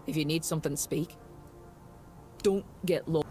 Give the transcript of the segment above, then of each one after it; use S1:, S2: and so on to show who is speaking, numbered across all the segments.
S1: If you need something, speak. Don't get lost.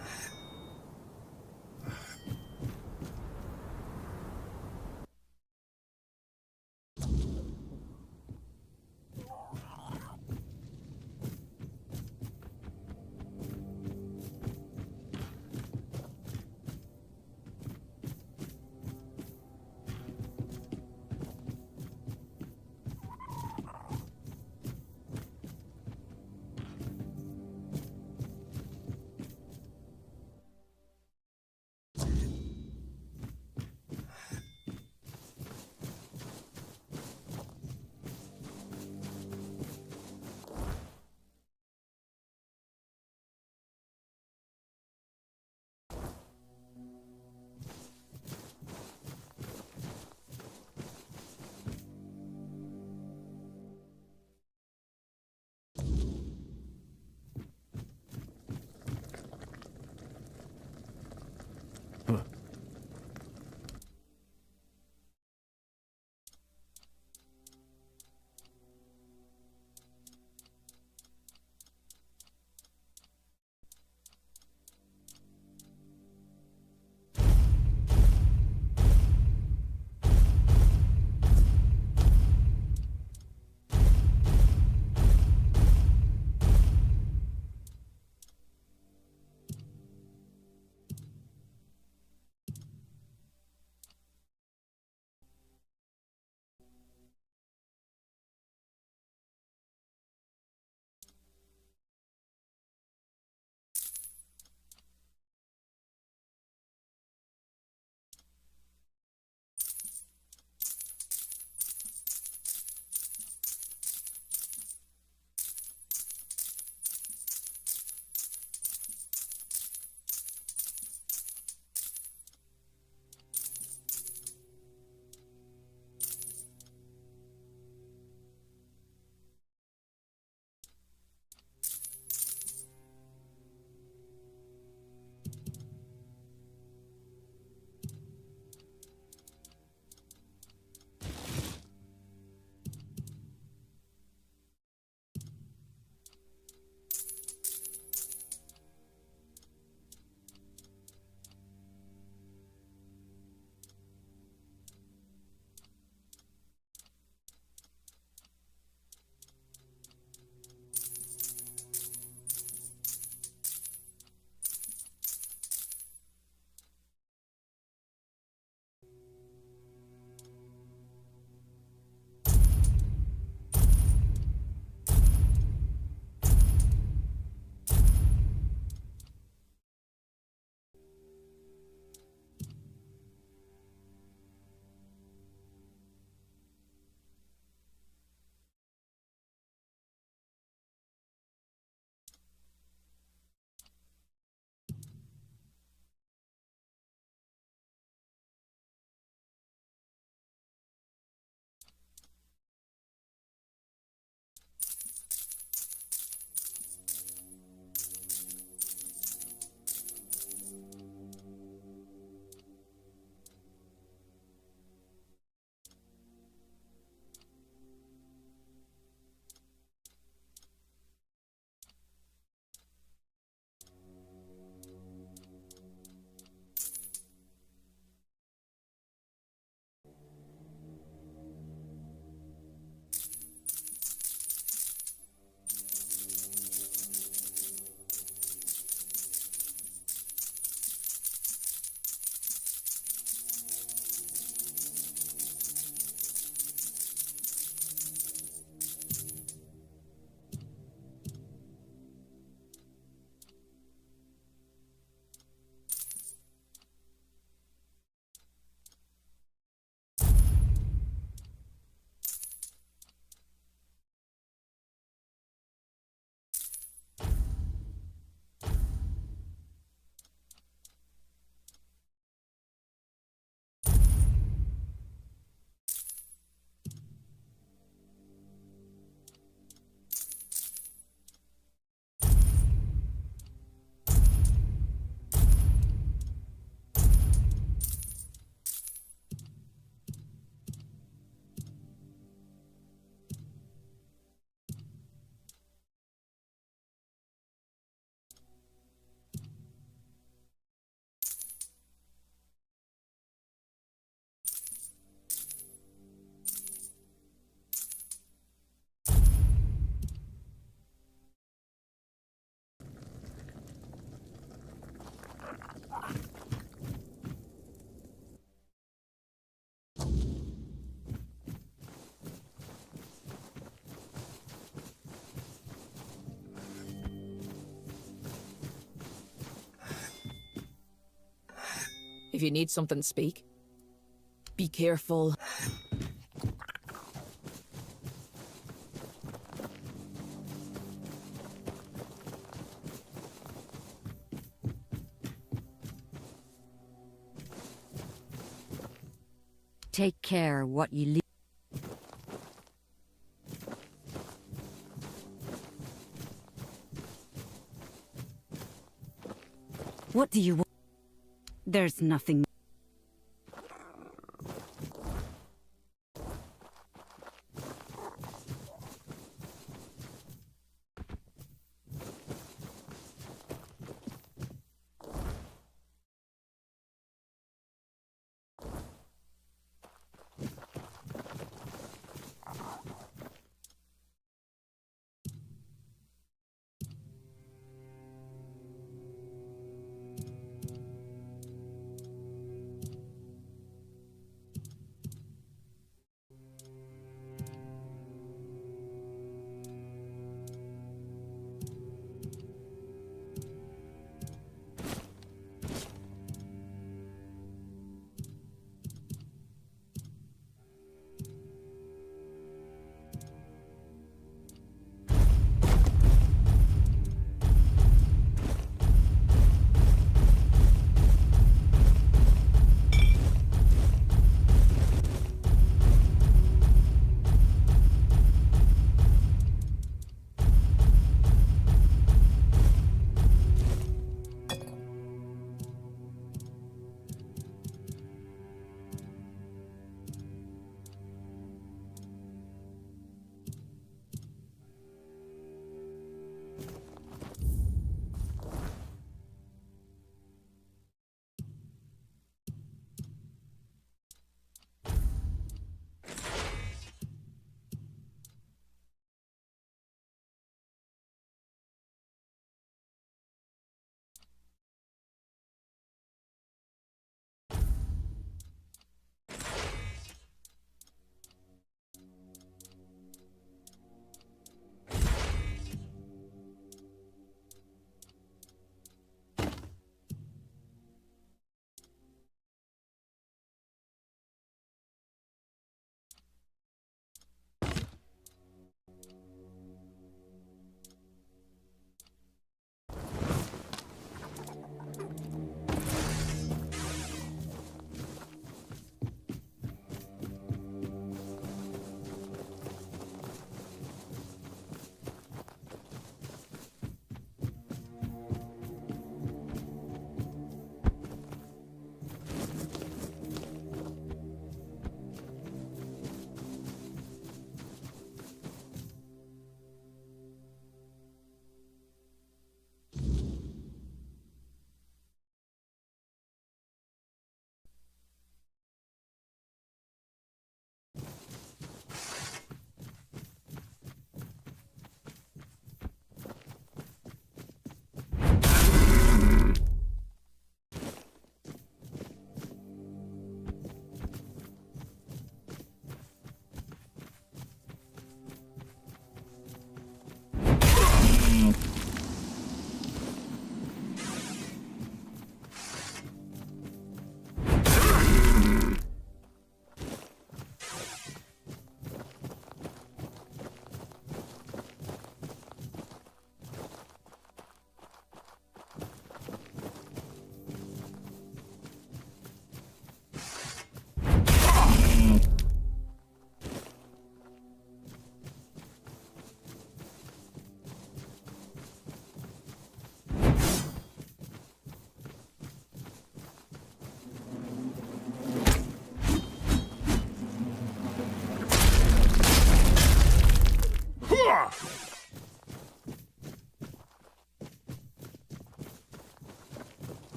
S1: If you need something, speak. Be careful.
S2: Take care what you leave. What do you want? There's nothing.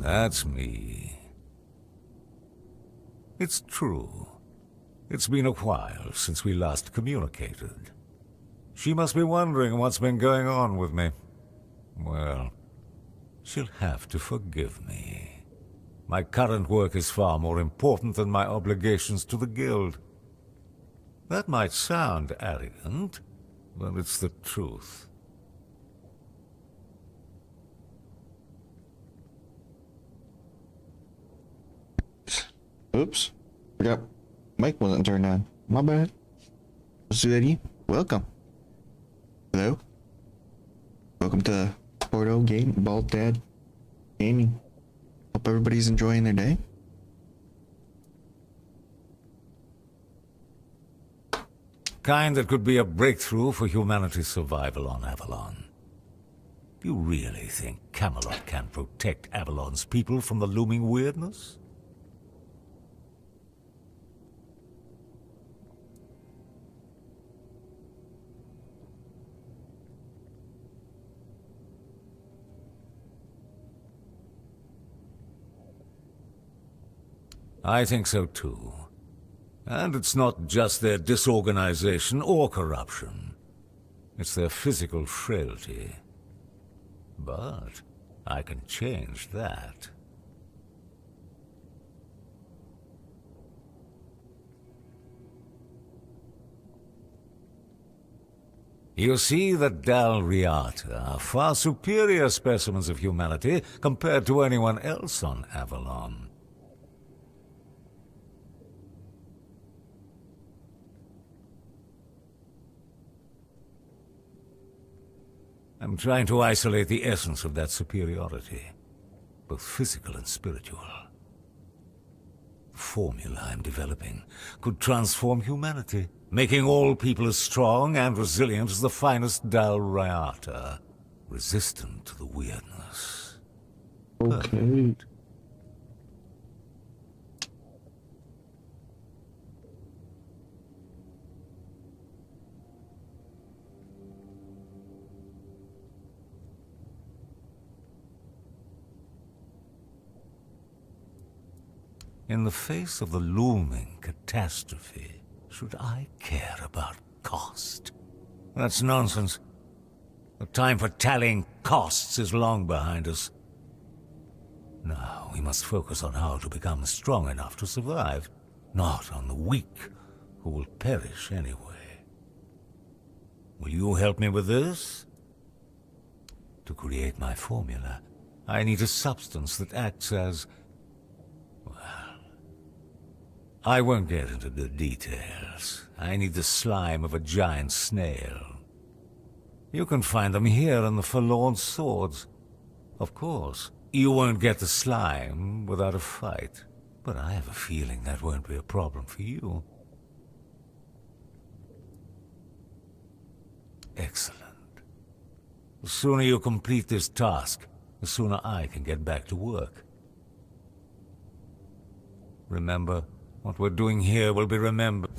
S3: That's me. It's true. It's been a while since we last communicated. She must be wondering what's been going on with me. Well, she'll have to forgive me. My current work is far more important than my obligations to the Guild. That might sound arrogant, but it's the truth.
S4: Oops. Forgot mic wasn't turned on. My bad. What's that you? Welcome. Hello. Welcome to Porto Game Bald Dad Gaming. Hope everybody's enjoying their day.
S3: Kind that could be a breakthrough for humanity's survival on Avalon. Do you really think Camelot can protect Avalon's people from the looming weirdness? I think so too. And it's not just their disorganization or corruption. It's their physical frailty. But I can change that. You see, the Dalriata are far superior specimens of humanity compared to anyone else on Avalon. I'm trying to isolate the essence of that superiority, both physical and spiritual. The formula I'm developing could transform humanity, making all people as strong and resilient as the finest Dalriata, resistant to the weirdness.
S4: Okay.
S3: In the face of the looming catastrophe, should I care about cost? That's nonsense. The time for tallying costs is long behind us. Now we must focus on how to become strong enough to survive, not on the weak, who will perish anyway. Will you help me with this? To create my formula, I need a substance that acts as... I won't get into the details. I need the slime of a giant snail. You can find them here in the Forlorn Swords. Of course, you won't get the slime without a fight, but I have a feeling that won't be a problem for you. Excellent. The sooner you complete this task, the sooner I can get back to work. Remember, what we're doing here will be remembered.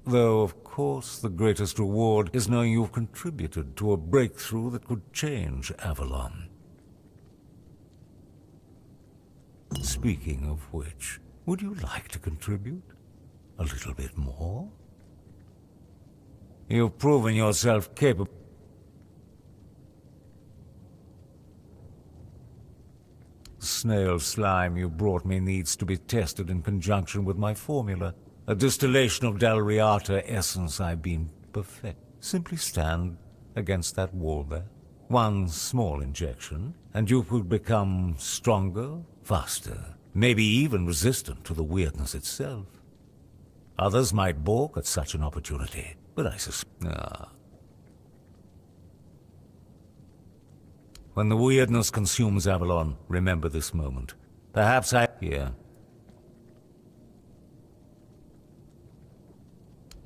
S3: Though, of course, the greatest reward is knowing you've contributed to a breakthrough that could change Avalon. Speaking of which, would you like to contribute? A little bit more? You've proven yourself capable. The snail slime you brought me needs to be tested in conjunction with my formula. A distillation of Dalriata essence I've been perfect. Simply stand against that wall there. One small injection, and you could become stronger, faster, maybe even resistant to the weirdness itself. Others might balk at such an opportunity, but I suspect... When the weirdness consumes Avalon, remember this moment. Perhaps here.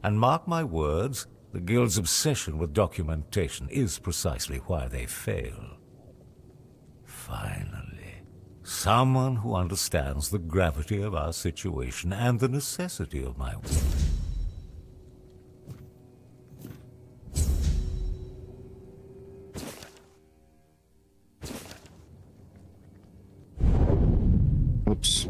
S3: And mark my words, the Guild's obsession with documentation is precisely why they fail. Finally, someone who understands the gravity of our situation and the necessity of my work.
S4: Oops.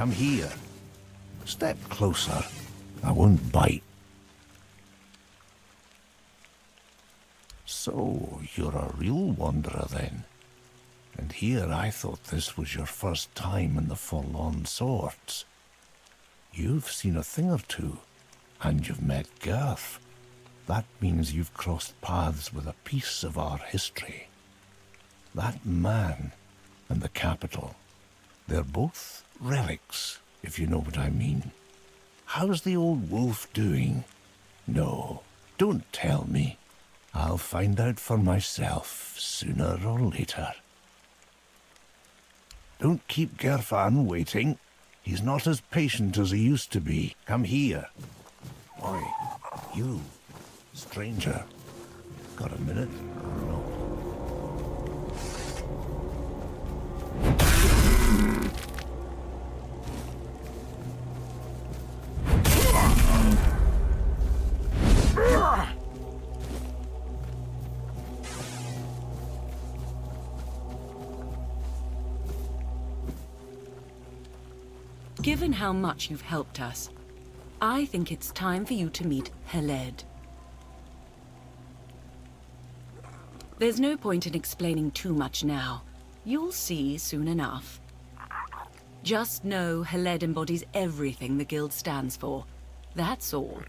S5: Come here. Step closer. I won't bite. So, you're a real wanderer then. And here I thought this was your first time in the forlorn sorts. You've seen a thing or two, and you've met Garth. That means you've crossed paths with a piece of our history. That man and the capital, they're both relics, if you know what I mean. How's the old wolf doing? No, don't tell me. I'll find out for myself sooner or later. Don't keep Gerfan waiting. He's not as patient as he used to be. Come here. Oi, you, stranger. Got a minute or no?
S6: Given how much you've helped us, I think it's time for you to meet Heled. There's no point in explaining too much now. You'll see soon enough. Just know Heled embodies everything the Guild stands for. That's all.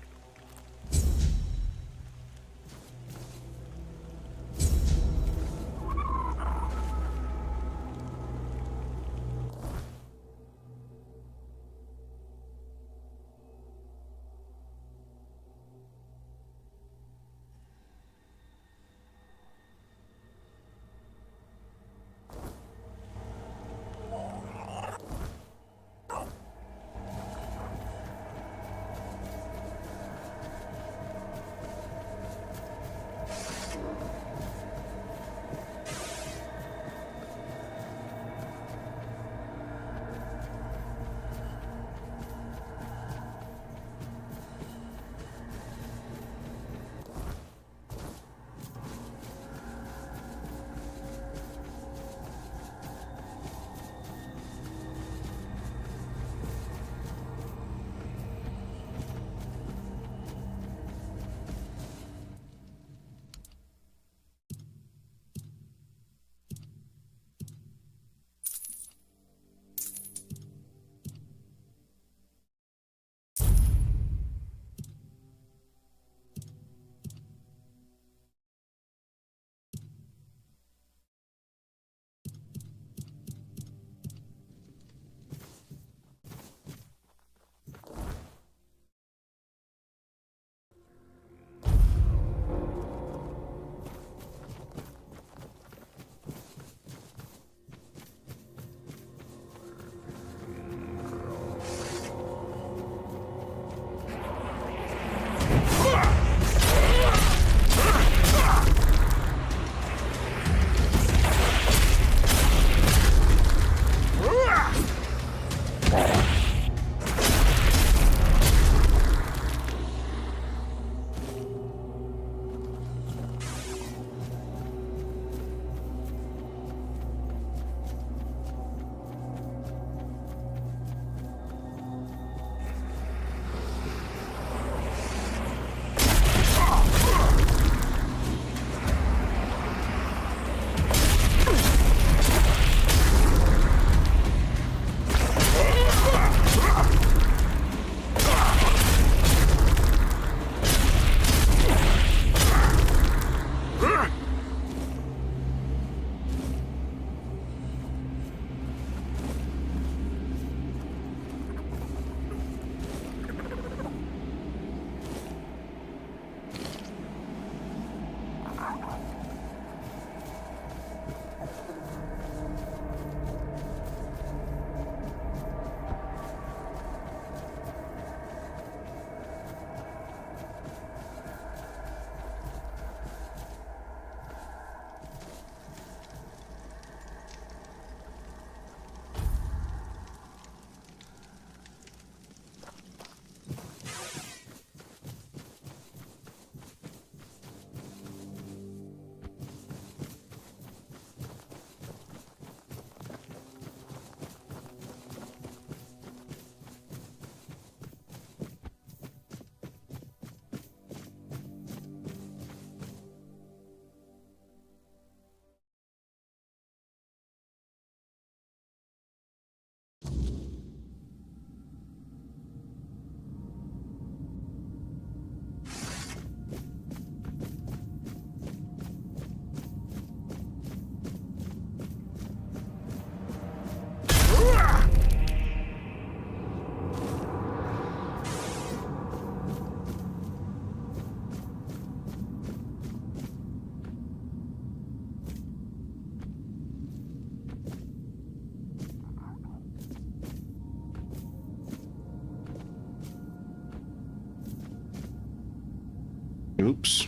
S4: Oops.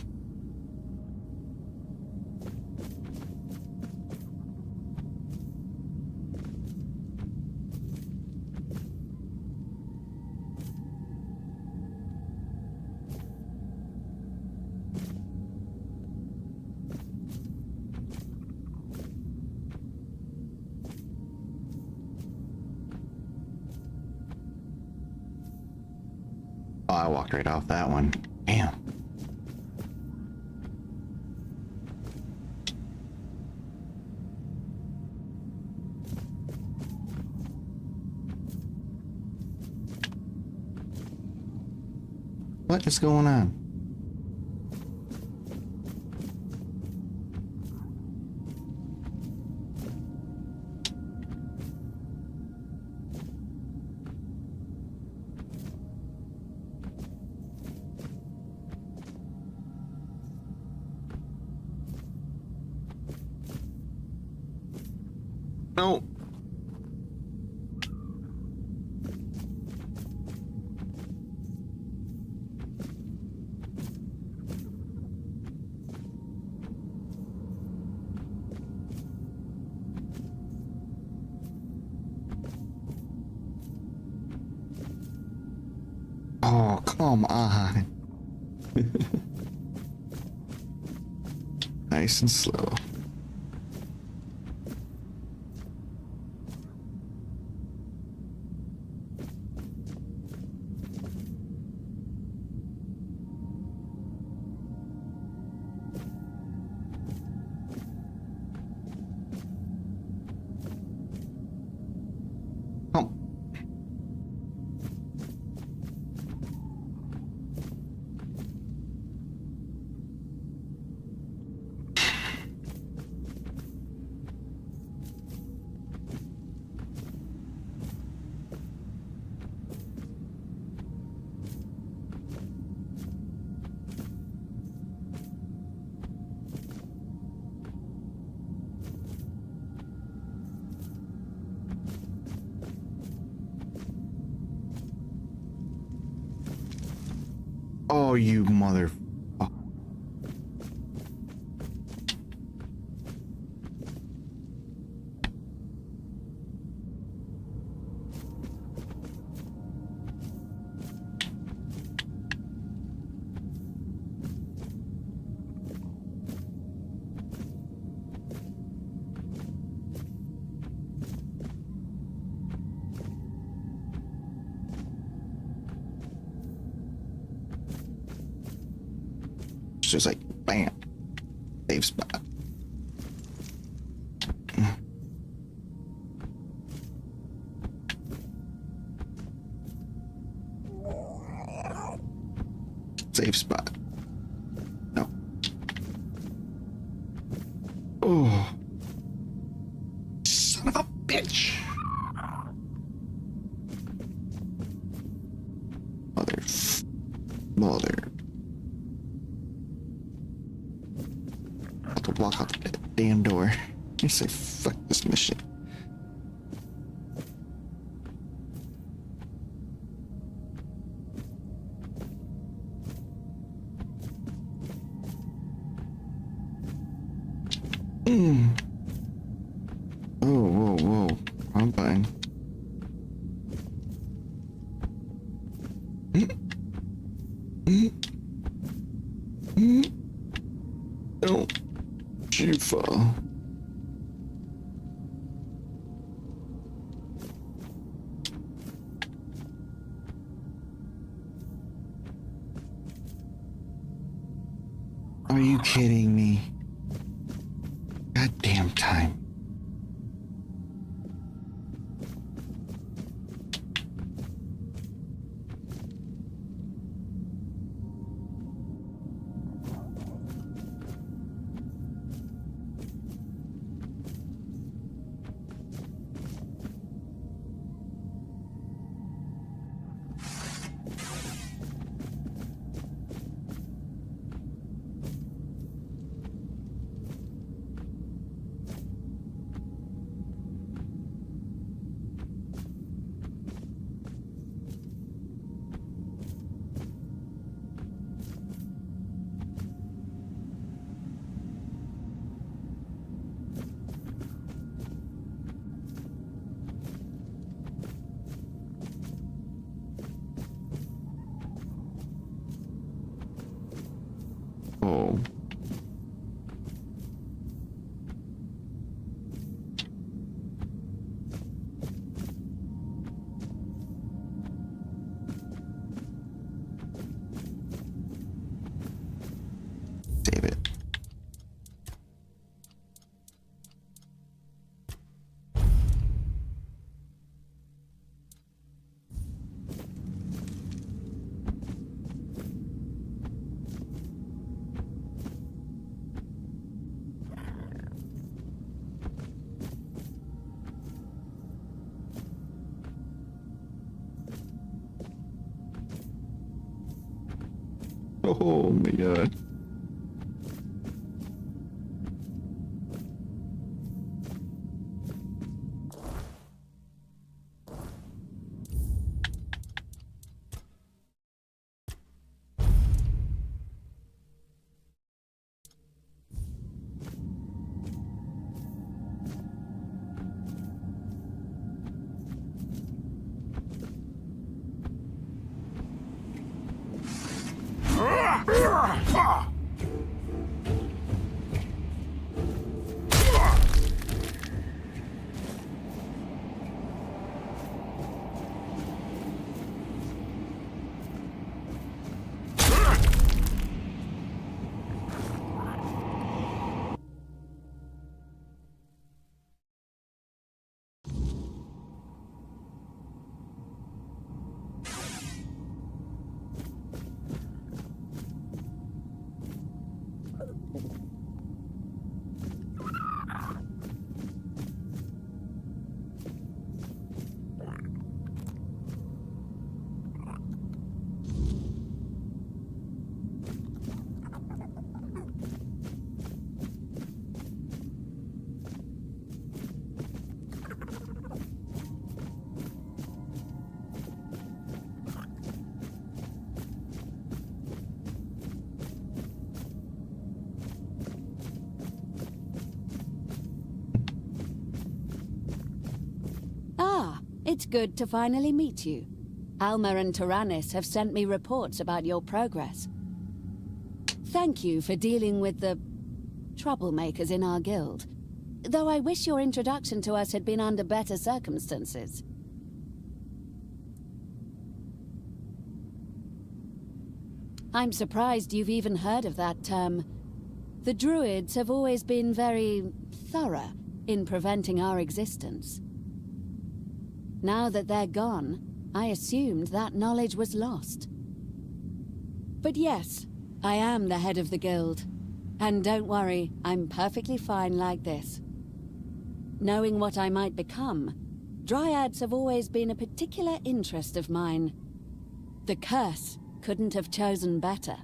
S4: Oh, I walked right off that one. Damn. What is going on? No. Oh, come on. Nice and slow. Oh. Oh, you mother. Oh. It's just like, bam. Save spot. Safe spot. No. Oh. Son of a bitch. Mother. I have to walk out the damn door. You say, fuck this mission. Oh, whoa, whoa. I'm fine. Don't you fall. Are you kidding me? Goddamn time. Oh my god.
S7: Ah, it's good to finally meet you. Alma and Tyrannus have sent me reports about your progress. Thank you for dealing with the troublemakers in our guild, though I wish your introduction to us had been under better circumstances. I'm surprised you've even heard of that term. The Druids have always been very thorough in preventing our existence. Now that they're gone, I assumed that knowledge was lost. But yes, I am the head of the guild. And don't worry, I'm perfectly fine like this. Knowing what I might become, Dryads have always been a particular interest of mine. The curse couldn't have chosen better.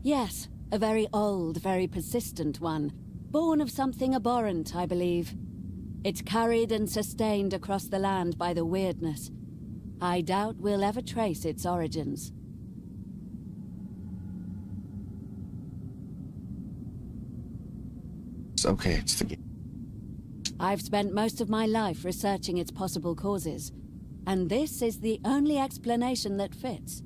S7: Yes, a very old, very persistent one. Born of something abhorrent, I believe. It's carried and sustained across the land by the weirdness. I doubt we'll ever trace its origins.
S4: It's okay, it's the game.
S7: I've spent most of my life researching its possible causes, and this is the only explanation that fits.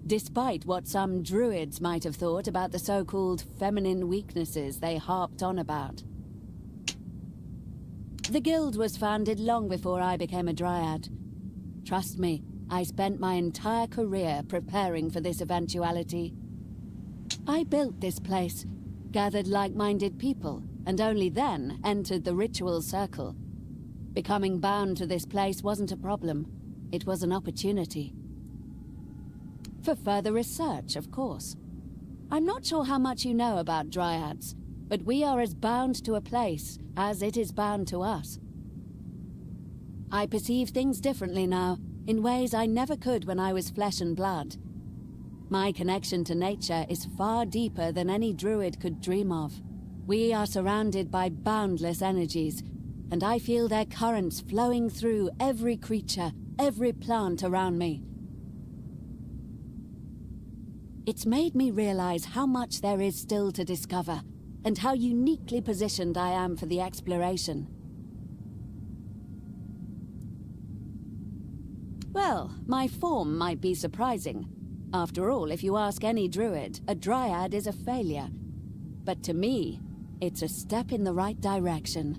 S7: Despite what some druids might have thought about the so-called feminine weaknesses they harped on about. The guild was founded long before I became a dryad. Trust me, I spent my entire career preparing for this eventuality. I built this place, gathered like-minded people, and only then entered the ritual circle. Becoming bound to this place wasn't a problem. It was an opportunity. For further research, of course. I'm not sure how much you know about dryads, but we are as bound to a place as it is bound to us. I perceive things differently now, in ways I never could when I was flesh and blood. My connection to nature is far deeper than any druid could dream of. We are surrounded by boundless energies, and I feel their currents flowing through every creature, every plant around me. It's made me realize how much there is still to discover, and how uniquely positioned I am for the exploration. Well, my form might be surprising. After all, if you ask any druid, a dryad is a failure. But to me, it's a step in the right direction.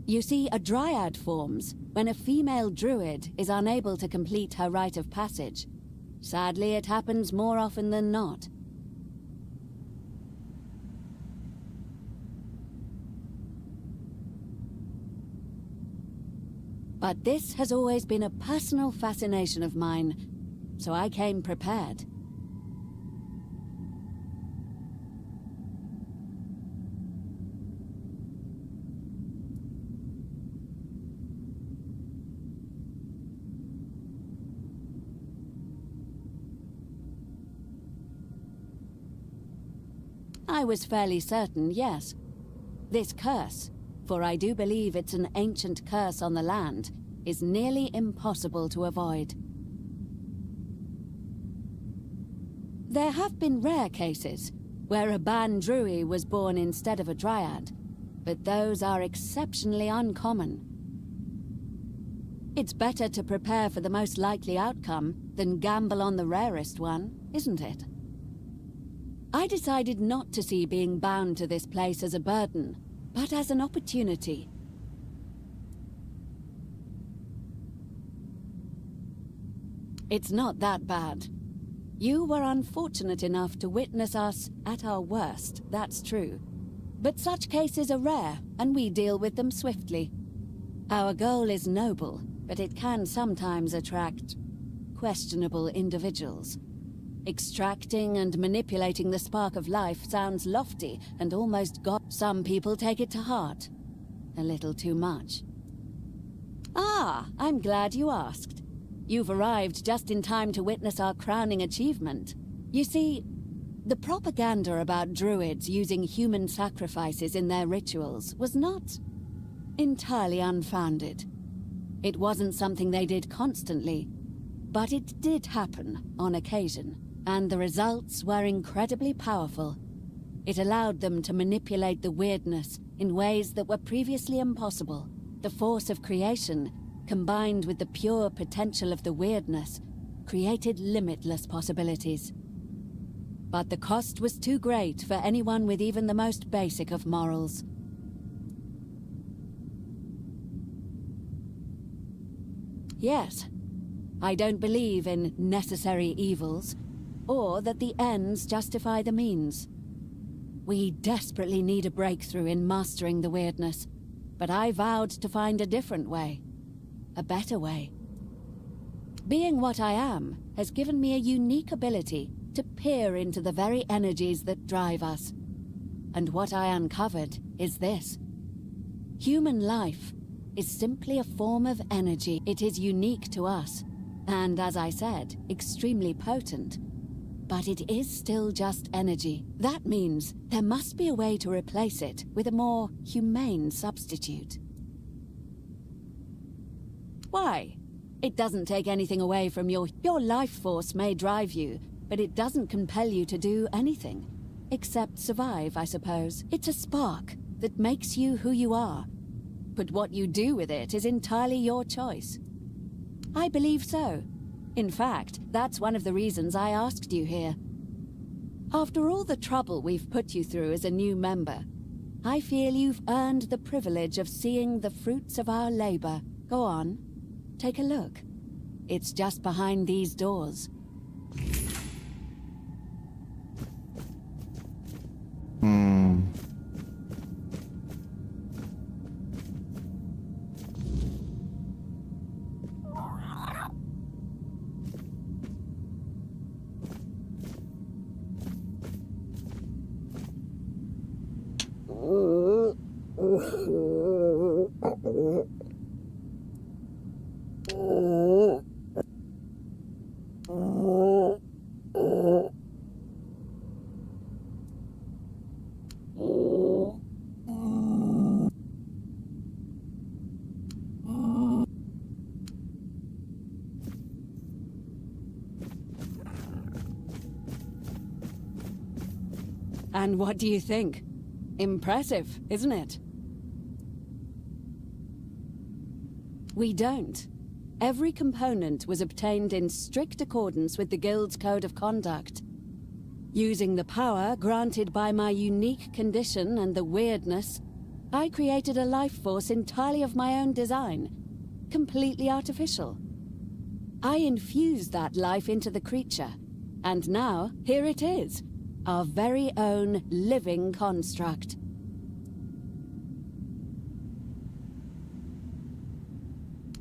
S7: You see, a dryad forms when a female druid is unable to complete her rite of passage. Sadly, it happens more often than not. But this has always been a personal fascination of mine, so I came prepared. I was fairly certain, yes. This curse, for I do believe it's an ancient curse on the land, is nearly impossible to avoid. There have been rare cases where a Ban Druid was born instead of a Dryad, but those are exceptionally uncommon. It's better to prepare for the most likely outcome than gamble on the rarest one, isn't it? I decided not to see being bound to this place as a burden, but as an opportunity. It's not that bad. You were unfortunate enough to witness us at our worst, that's true. But such cases are rare, and we deal with them swiftly. Our goal is noble, but it can sometimes attract questionable individuals. Extracting and manipulating the spark of life sounds lofty and almost Some people take it to heart. A little too much. Ah, I'm glad you asked. You've arrived just in time to witness our crowning achievement. You see, the propaganda about druids using human sacrifices in their rituals was not entirely unfounded. It wasn't something they did constantly, but it did happen on occasion, and the results were incredibly powerful. It allowed them to manipulate the weirdness in ways that were previously impossible. The force of creation, combined with the pure potential of the weirdness, created limitless possibilities. But the cost was too great for anyone with even the most basic of morals. Yes, I don't believe in necessary evils, or that the ends justify the means. We desperately need a breakthrough in mastering the weirdness, but I vowed to find a different way. A better way. Being what I am has given me a unique ability to peer into the very energies that drive us. And what I uncovered is this. Human life is simply a form of energy. It is unique to us, and as I said, extremely potent. But it is still just energy. That means there must be a way to replace it with a more humane substitute. Why? It doesn't take anything away from your life force may drive you, but it doesn't compel you to do anything. Except survive, I suppose. It's a spark that makes you who you are. But what you do with it is entirely your choice. I believe so. In fact, that's one of the reasons I asked you here. After all the trouble we've put you through as a new member, I feel you've earned the privilege of seeing the fruits of our labor. Go on, take a look. It's just behind these doors. And what do you think? Impressive, isn't it? We don't. Every component was obtained in strict accordance with the Guild's Code of Conduct. Using the power granted by my unique condition and the weirdness, I created a life force entirely of my own design, completely artificial. I infused that life into the creature, and now here it is. Our very own living construct.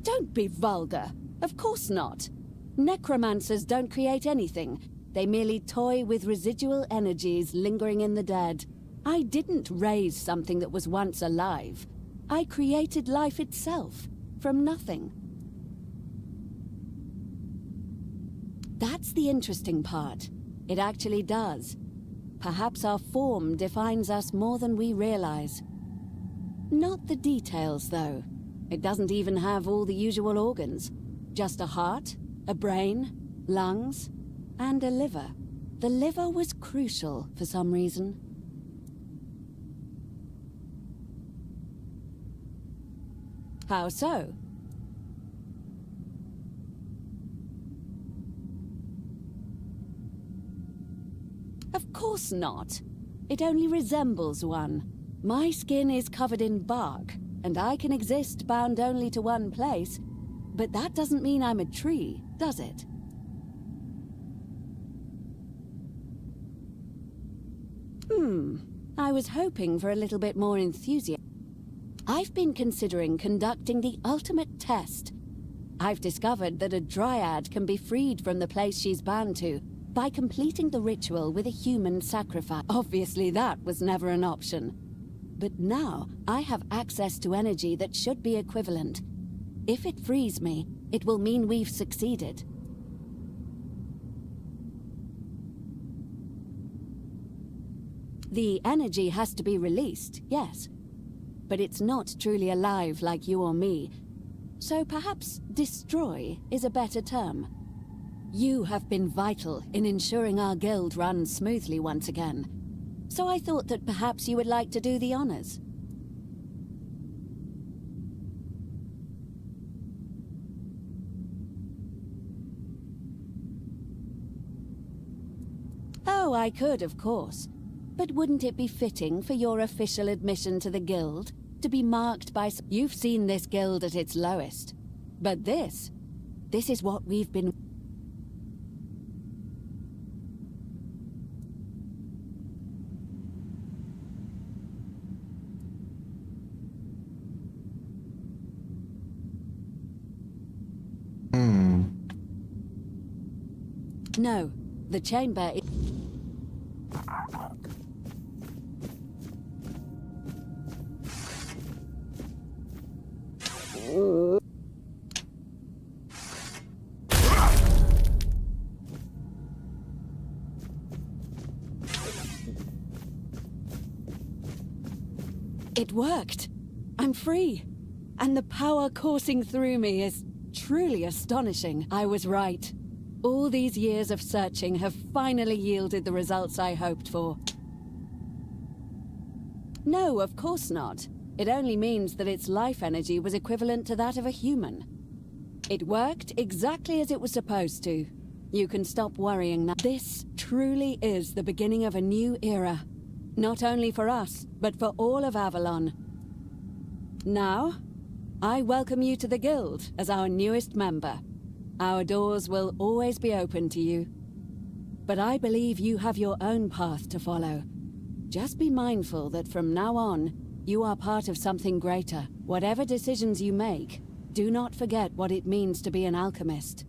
S7: Don't be vulgar. Of course not. Necromancers don't create anything. They merely toy with residual energies lingering in the dead. I didn't raise something that was once alive. I created life itself, from nothing. That's the interesting part. It actually does. Perhaps our form defines us more than we realize. Not the details, though. It doesn't even have all the usual organs. Just a heart, a brain, lungs, and a liver. The liver was crucial for some reason. How so? Of course not. It only resembles one. My skin is covered in bark, and I can exist bound only to one place, but that doesn't mean I'm a tree, does it? I was hoping for a little bit more enthusiasm. I've been considering conducting the ultimate test. I've discovered that a dryad can be freed from the place she's bound to by completing the ritual with a human sacrifice. Obviously, that was never an option. But now, I have access to energy that should be equivalent. If it frees me, it will mean we've succeeded. The energy has to be released, yes. But it's not truly alive like you or me. So perhaps destroy is a better term. You have been vital in ensuring our guild runs smoothly once again. So I thought that perhaps you would like to do the honors. Oh, I could, of course. But wouldn't it be fitting for your official admission to the guild to be marked by... You've seen this guild at its lowest. But this is what we've been... No, the chamber is... It worked! I'm free! And the power coursing through me is truly astonishing. I was right. All these years of searching have finally yielded the results I hoped for. No, of course not. It only means that its life energy was equivalent to that of a human. It worked exactly as it was supposed to. You can stop worrying now. This truly is the beginning of a new era. Not only for us, but for all of Avalon. Now, I welcome you to the Guild as our newest member. Our doors will always be open to you. But I believe you have your own path to follow. Just be mindful that from now on, you are part of something greater. Whatever decisions you make, do not forget what it means to be an alchemist.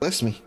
S4: Bless me.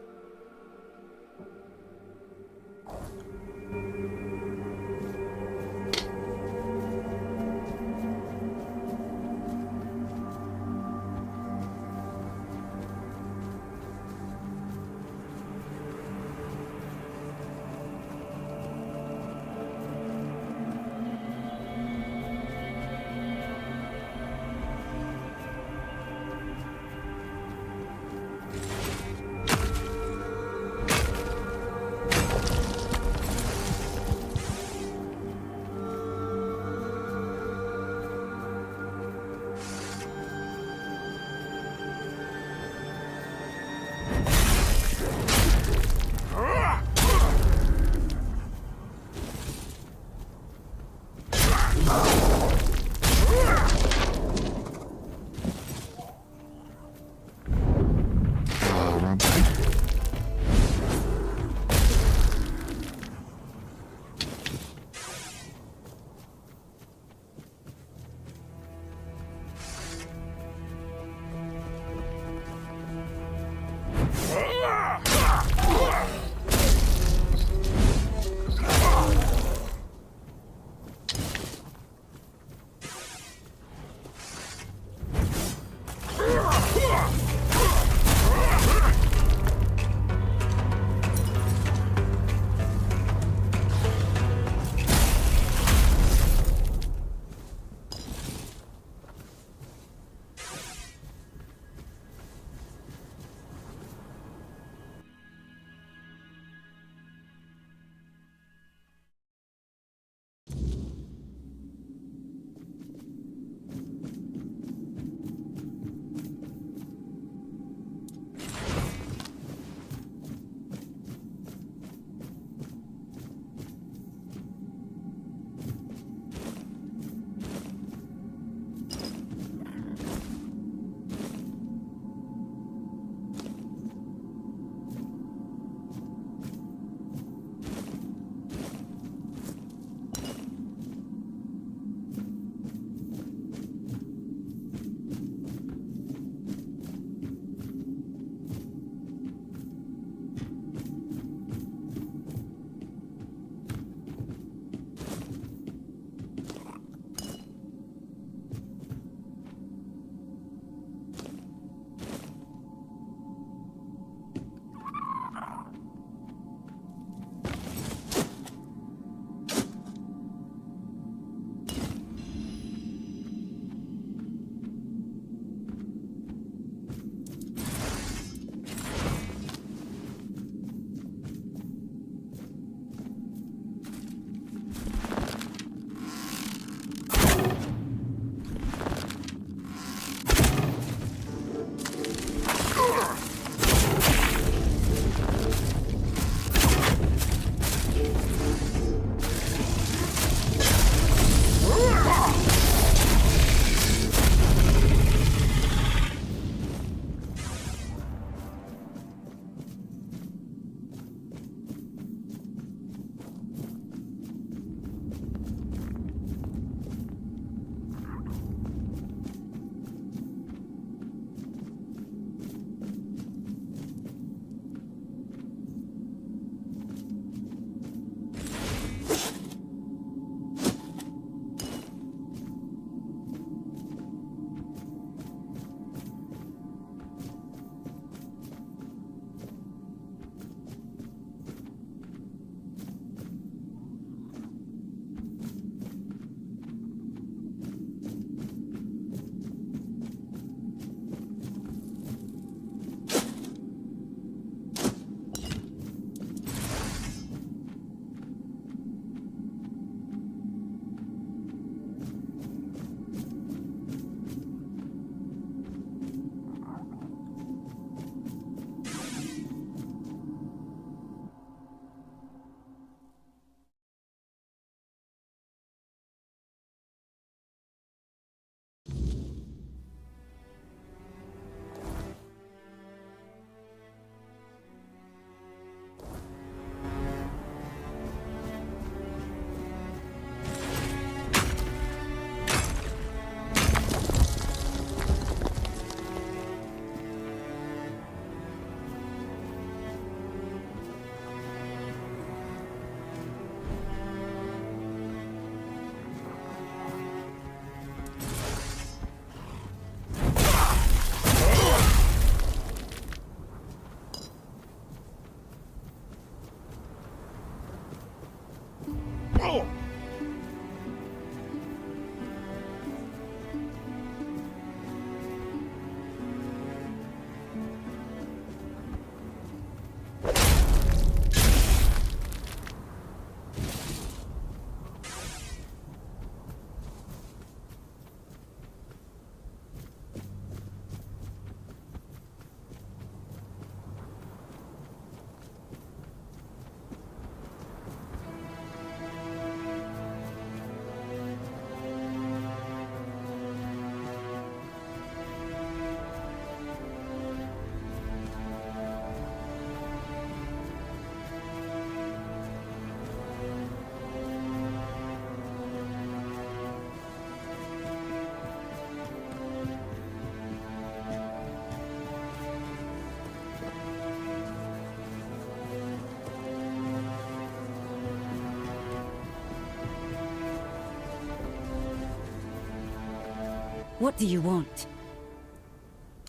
S2: What do you want?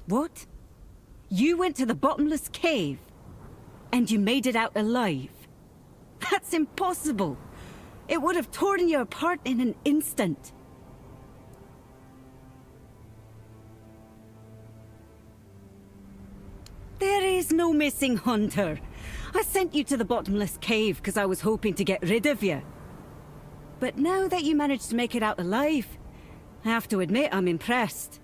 S2: What? You went to the bottomless cave? And you made it out alive? That's impossible! It would have torn you apart in an instant. There is no missing hunter. I sent you to the bottomless cave because I was hoping to get rid of you. But now that you managed to make it out alive, I have to admit I'm impressed.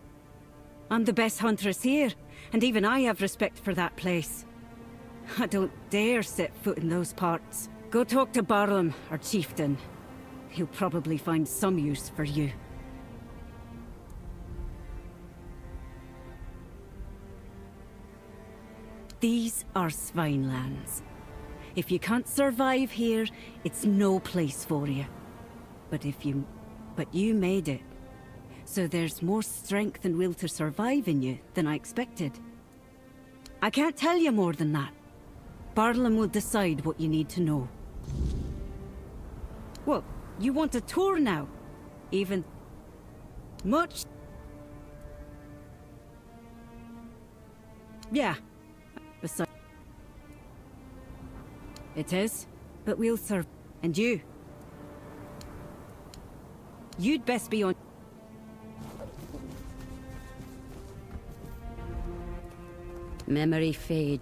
S2: I'm the best huntress here, and even I have respect for that place. I don't dare set foot in those parts. Go talk to Barlam, our chieftain. He'll probably find some use for you. These are Svinelands. If you can't survive here, it's no place for you. But you made it. So there's more strength and will to survive in you than I expected. I can't tell you more than that. Barlam will decide what you need to know. Well, you want a tour now? Even... much? Yeah. Besides... It is, but we'll serve. And you? You'd best be on... Memory fade.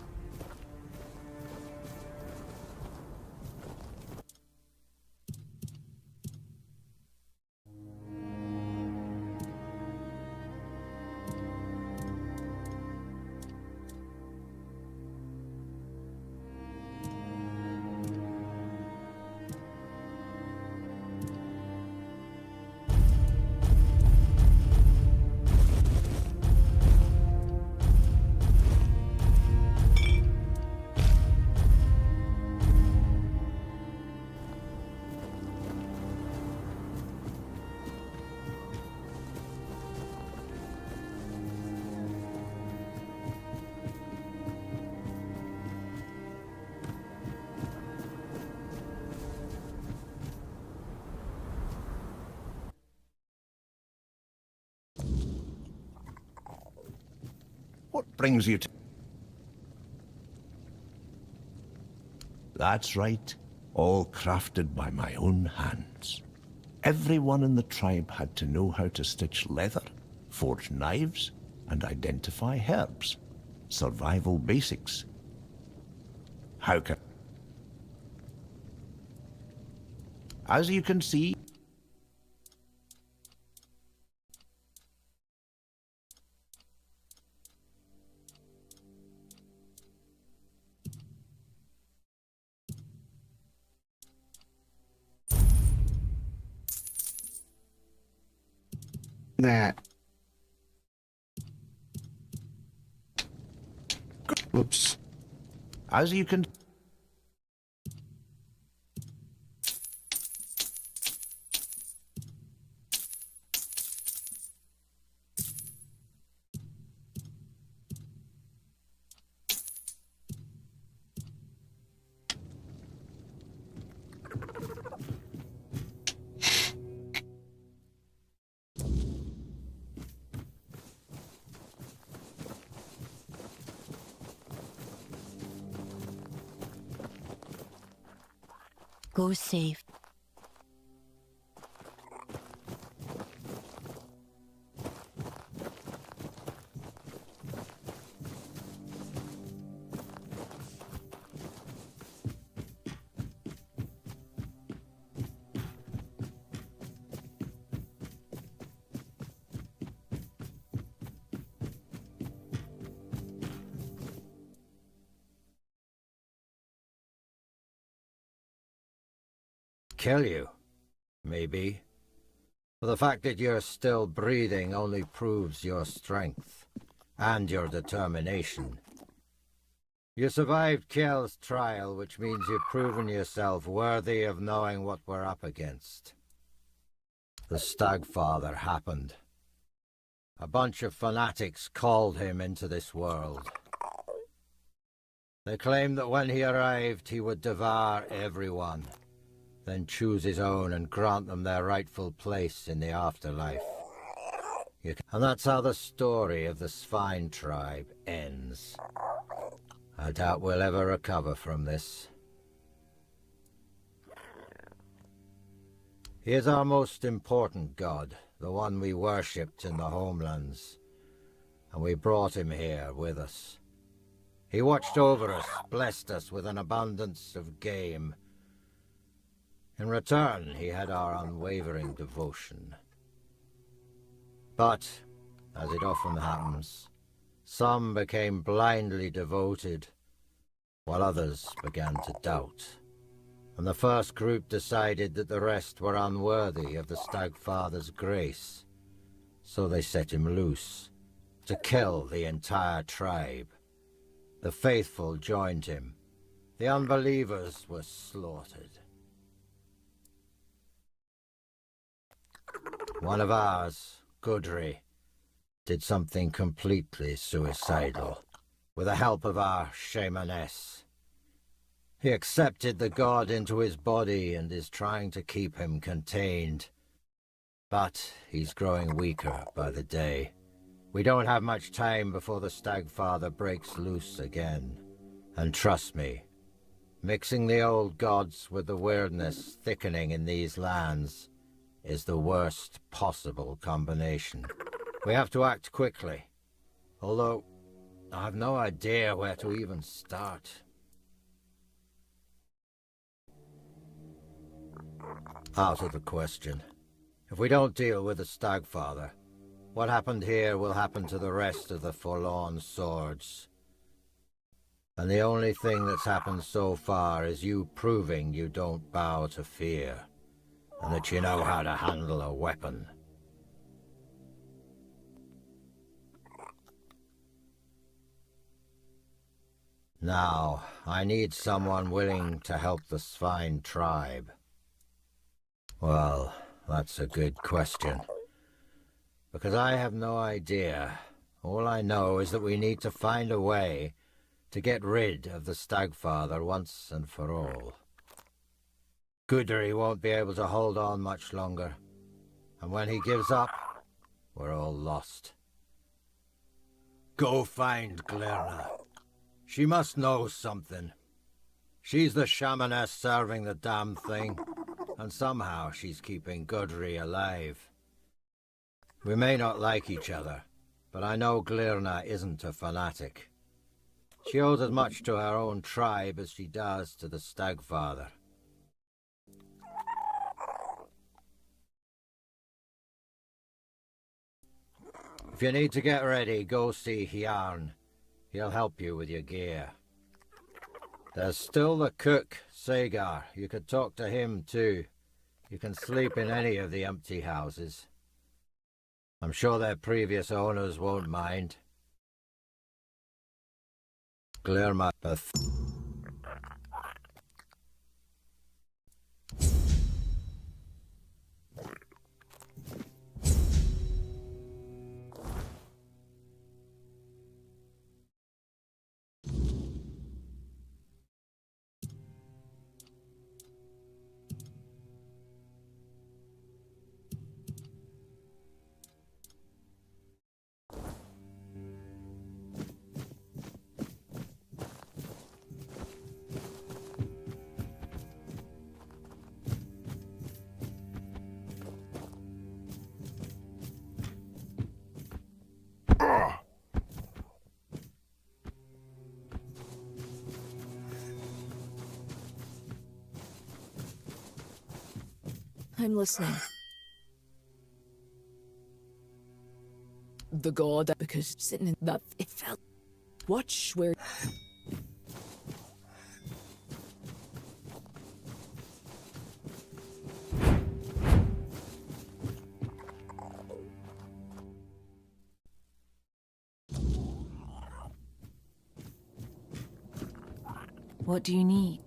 S5: What brings you to... That's right. All crafted by my own hands. Everyone in the tribe had to know how to stitch leather, forge knives, and identify herbs. Survival basics. How can... As you can see...
S4: That. Whoops.
S5: As you can...
S7: Go safe.
S8: Kill you, maybe. But the fact that you're still breathing only proves your strength and your determination. You survived Kjell's trial, which means you've proven yourself worthy of knowing what we're up against. The Stagfather happened. A bunch of fanatics called him into this world. They claimed that when he arrived, he would devour everyone, then choose his own and grant them their rightful place in the afterlife. And that's how the story of the Swine tribe ends. I doubt we'll ever recover from this. He is our most important god, the one we worshipped in the homelands, and we brought him here with us. He watched over us, blessed us with an abundance of game. In return, he had our unwavering devotion. But, as it often happens, some became blindly devoted, while others began to doubt. And the first group decided that the rest were unworthy of the Stagfather's grace. So they set him loose, to kill the entire tribe. The faithful joined him. The unbelievers were slaughtered. One of ours, Gudry, did something completely suicidal, with the help of our shamaness. He accepted the god into his body and is trying to keep him contained. But he's growing weaker by the day. We don't have much time before the Stagfather breaks loose again. And trust me, mixing the old gods with the weirdness thickening in these lands is the worst possible combination. We have to act quickly, although I have no idea where to even start. Out of the question. If we don't deal with the Stagfather, what happened here will happen to the rest of the Forlorn Swords. And the only thing that's happened so far is you proving you don't bow to fear, and that you know how to handle a weapon. Now, I need someone willing to help the Swine tribe. Well, that's a good question. Because I have no idea. All I know is that we need to find a way to get rid of the Stagfather once and for all. Gudry won't be able to hold on much longer. And when he gives up, we're all lost. Go find Glirna. She must know something. She's the shamaness serving the damn thing, and somehow she's keeping Gudry alive. We may not like each other, but I know Glirna isn't a fanatic. She owes as much to her own tribe as she does to the Stagfather. If you need to get ready, go see Hjarn. He'll help you with your gear. There's still the cook, Sagar. You could talk to him too. You can sleep in any of the empty houses. I'm sure their previous owners won't mind. Glirma.
S1: I'm listening. The god, because sitting in that, it felt... Watch where...
S6: What do you need?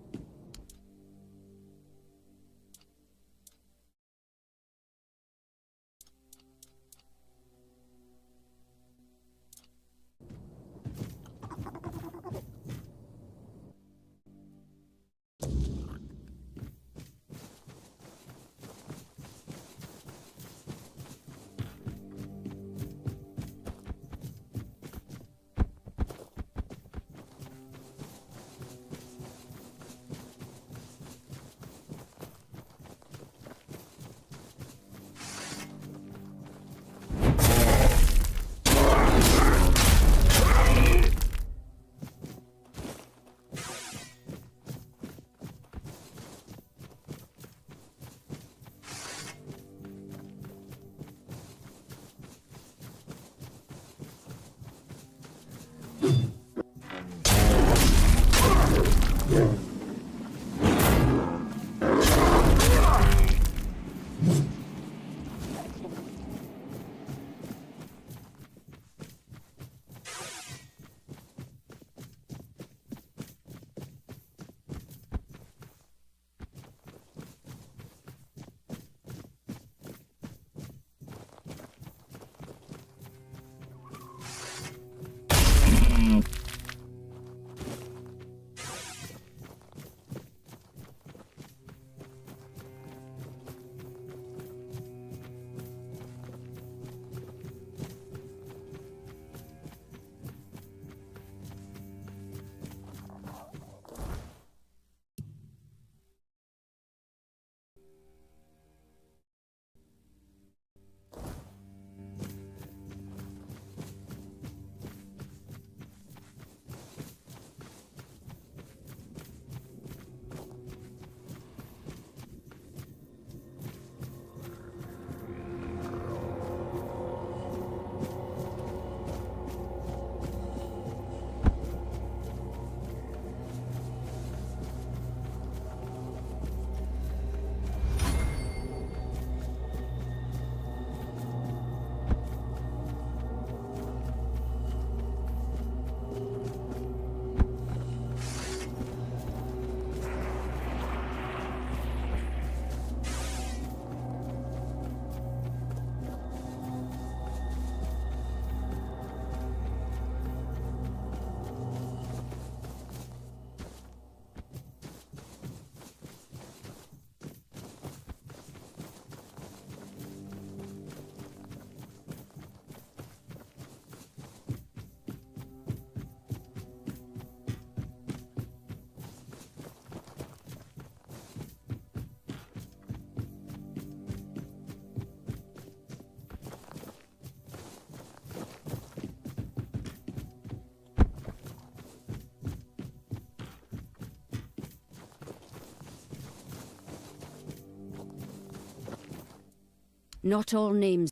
S7: Not all names.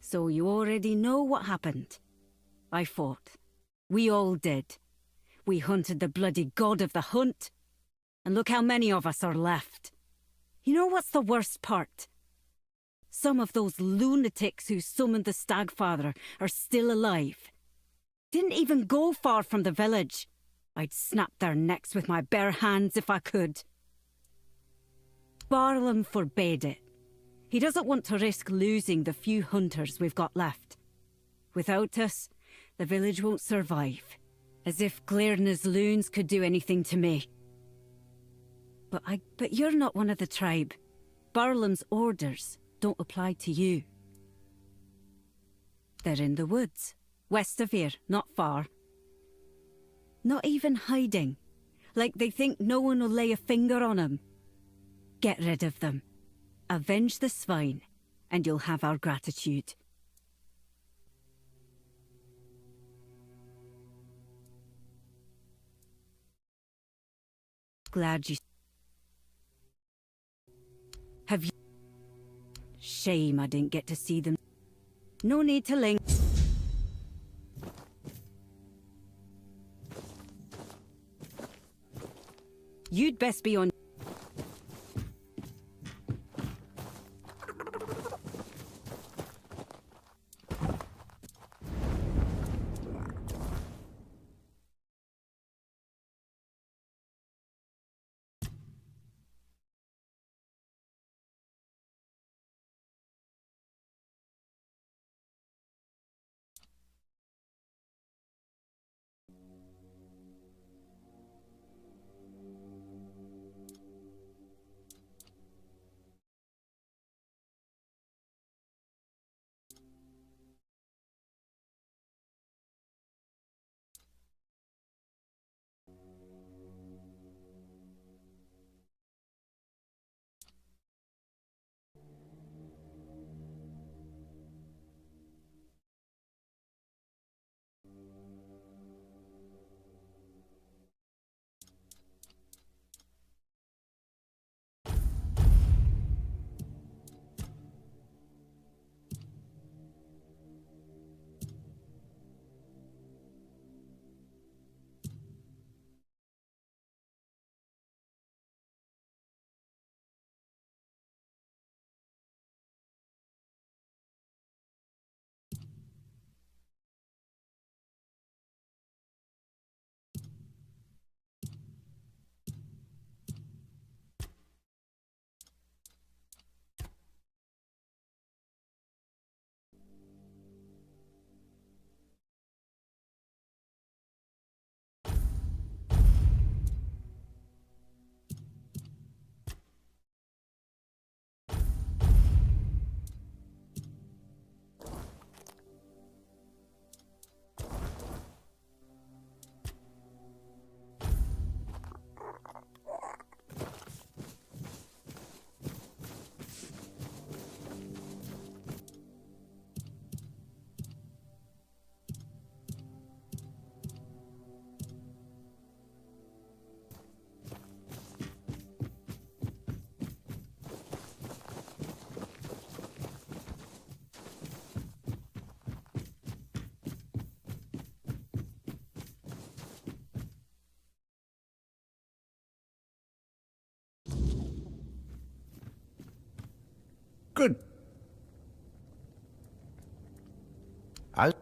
S2: So you already know what happened. I fought. We all did. We hunted the bloody god of the hunt. And look how many of us are left. You know what's the worst part? Some of those lunatics who summoned the Stagfather are still alive. Didn't even go far from the village. I'd snap their necks with my bare hands if I could. Barlam forbade it. He doesn't want to risk losing the few hunters we've got left. Without us, the village won't survive. As if Glairna's loons could do anything to me. But you're not one of the tribe. Barlam's orders don't apply to you. They're in the woods, west of here, not far. Not even hiding, like they think no one will lay a finger on them. Get rid of them. Avenge the swine, and you'll have our gratitude. Glad you... Have you... Shame I didn't get to see them. No need to linger. You'd best be on...
S5: Good. I...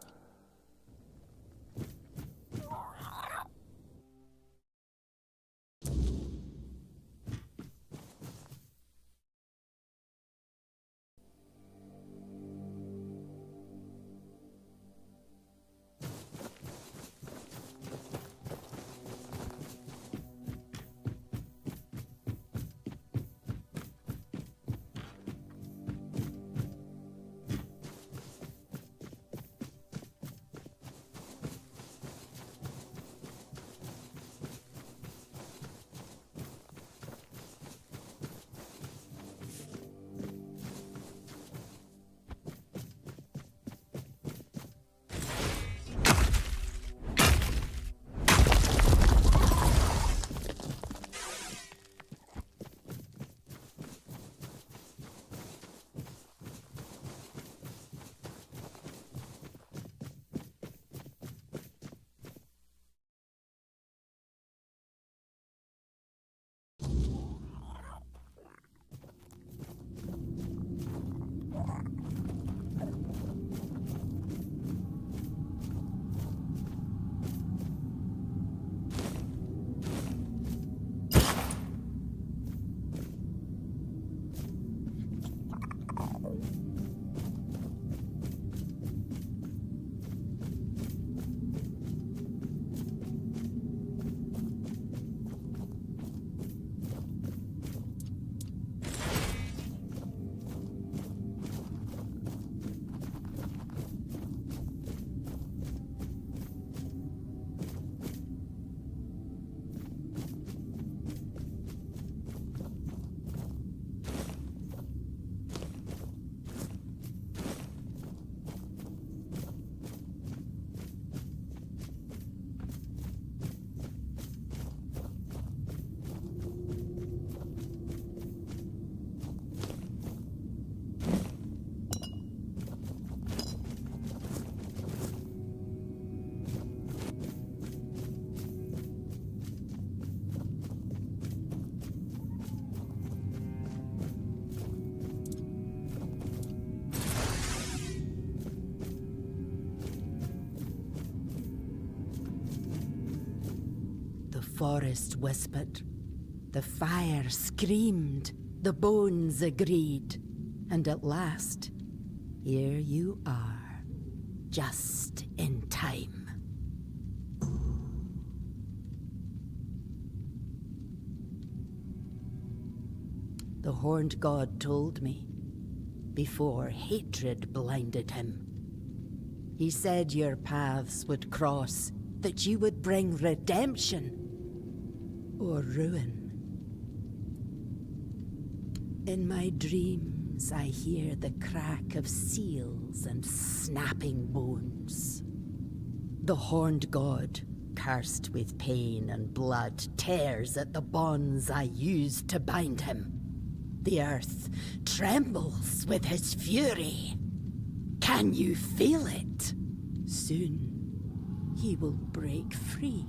S9: The forest whispered, the fire screamed, the bones agreed, and at last, here you are, just in time. The horned god told me, before hatred blinded him. He said your paths would cross, that you would bring redemption or ruin. In my dreams, I hear the crack of seals and snapping bones. The horned god, cursed with pain and blood, tears at the bonds I used to bind him. The earth trembles with his fury. Can you feel it? Soon, he will break free.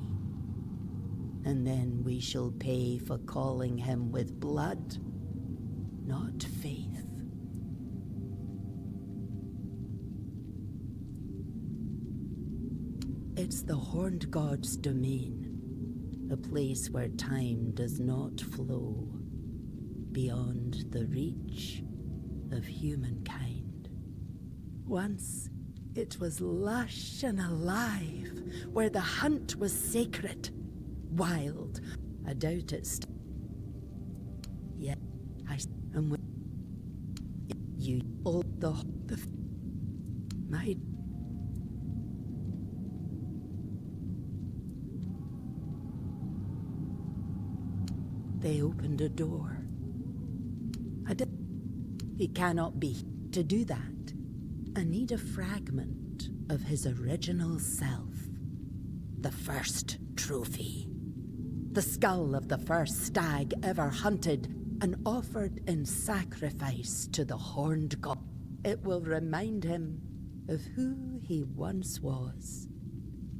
S9: And then we shall pay for calling him with blood, not faith. It's the horned god's domain, a place where time does not flow, beyond the reach of humankind. Once, it was lush and alive, where the hunt was sacred, wild. I doubt it's... Yet, I am with you, all my... They opened a door. He cannot be. To do that, I need a fragment of his original self. The first trophy. The skull of the first stag ever hunted and offered in sacrifice to the horned god. It will remind him of who he once was.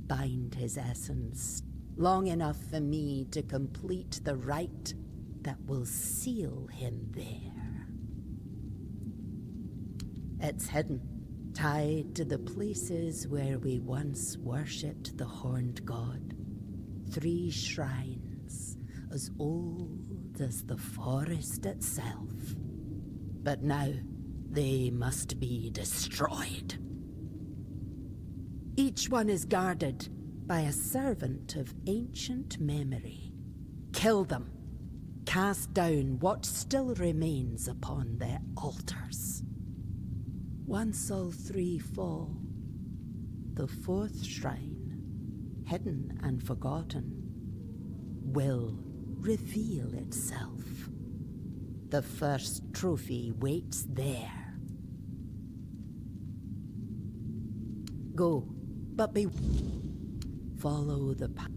S9: Bind his essence long enough for me to complete the rite that will seal him there. It's hidden, tied to the places where we once worshipped the horned god. 3 shrines, as old as the forest itself. But now, they must be destroyed. Each one is guarded by a servant of ancient memory. Kill them. Cast down what still remains upon their altars. Once all 3 fall, the 4th shrine, hidden and forgotten, will reveal itself. The first trophy waits there. Go, but be... Follow the path.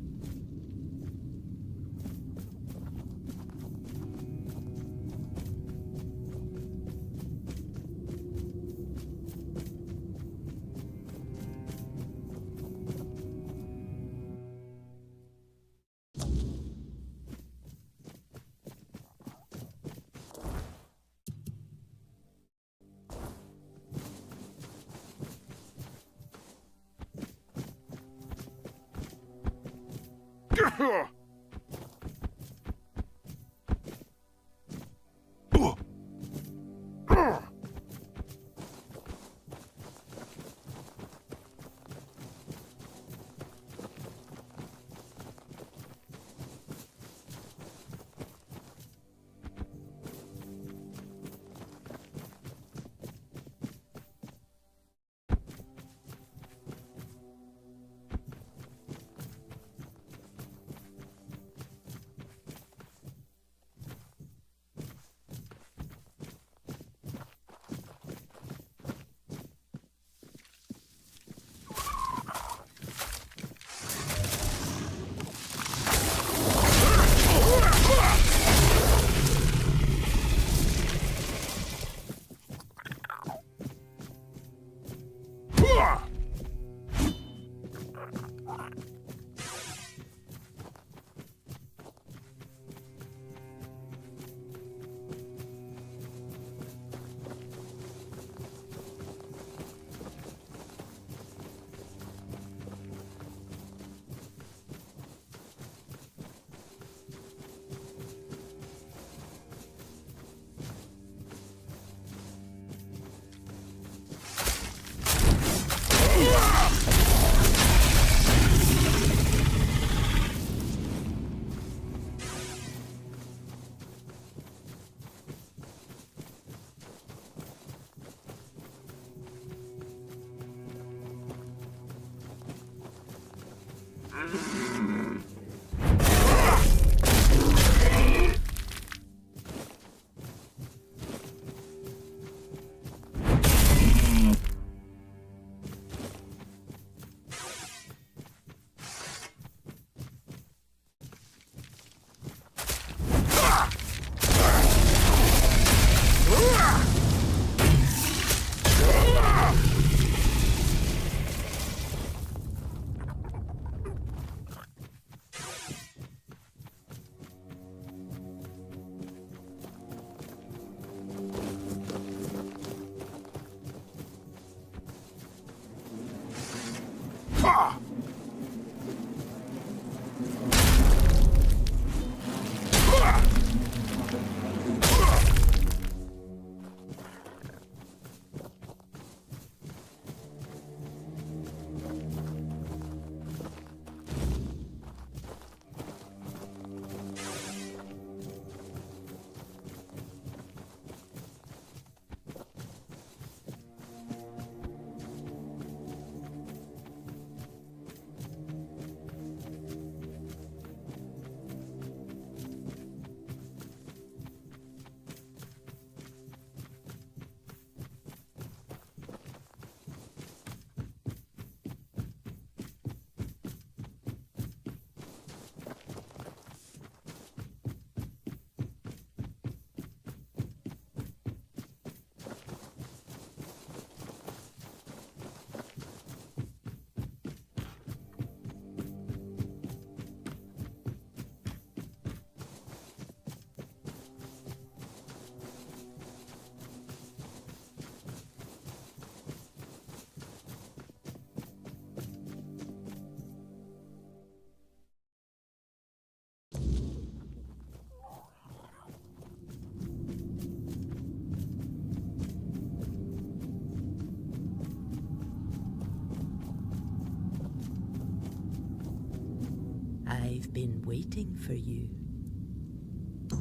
S9: I've been waiting for you.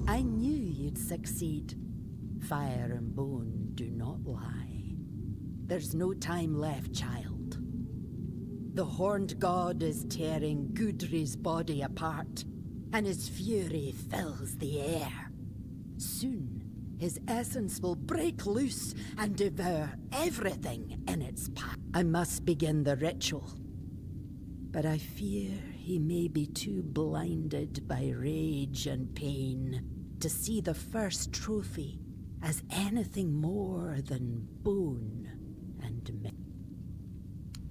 S9: I knew you'd succeed. Fire and bone do not lie. There's no time left, child. The Horned God is tearing Gudri's body apart, and his fury fills the air. Soon, his essence will break loose and devour everything in its path. I must begin the ritual. But I fear he may be too blinded by rage and pain to see the first trophy as anything more than bone and metal.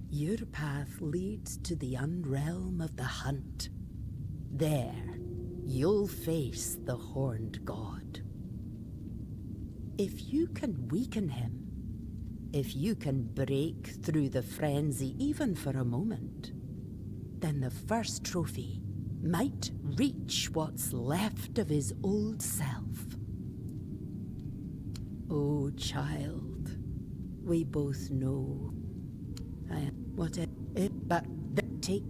S9: Your path leads to the unrealm of the hunt. There, you'll face the Horned God. If you can weaken him, if you can break through the frenzy even for a moment, then the first trophy might reach what's left of his old self. Oh, child, we both know. But take.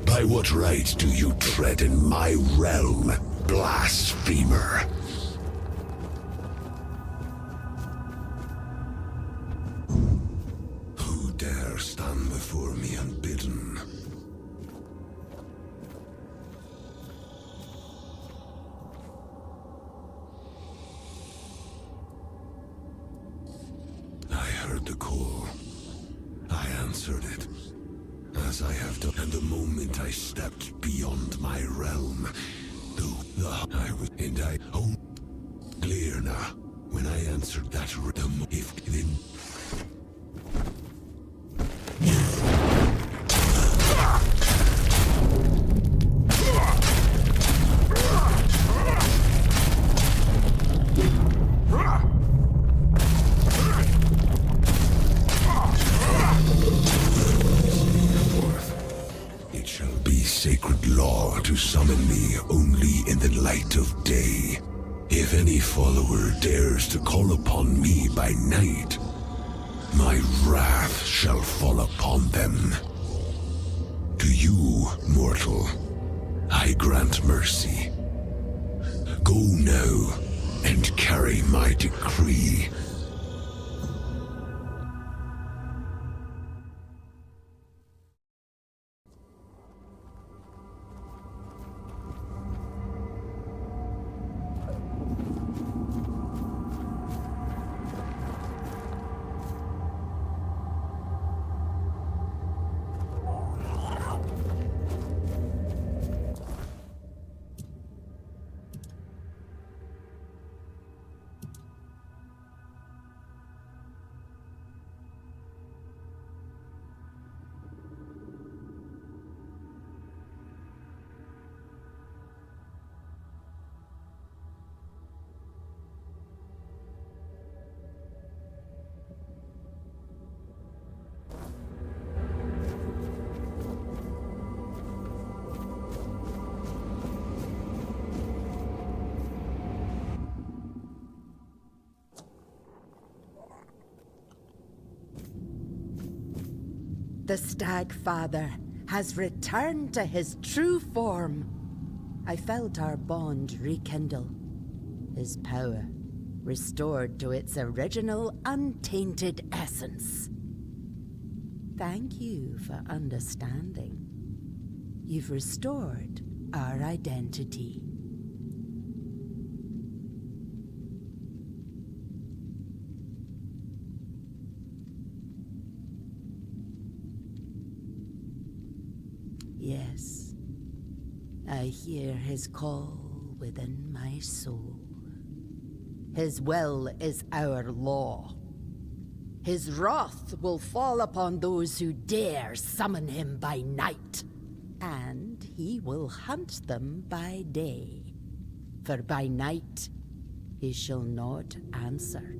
S10: By what right do you tread in my realm, blasphemer? Who dare stand before me unbidden? I heard the call. I answered it. As I have done, and the moment I stepped beyond my realm, clear now. When I answered that rhythm, if then. Sacred law. law to summon me only in the light of day. If any follower dares to call upon me by night, my wrath shall fall upon them. To you, mortal, I grant mercy. Go now and carry my decree.
S9: The Stag Father has returned to his true form. I felt our bond rekindle. His power restored to its original untainted essence. Thank you for understanding. You've restored our identity. Yes, I hear his call within my soul. His will is our law. His wrath will fall upon those who dare summon him by night, and he will hunt them by day. For by night he shall not answer.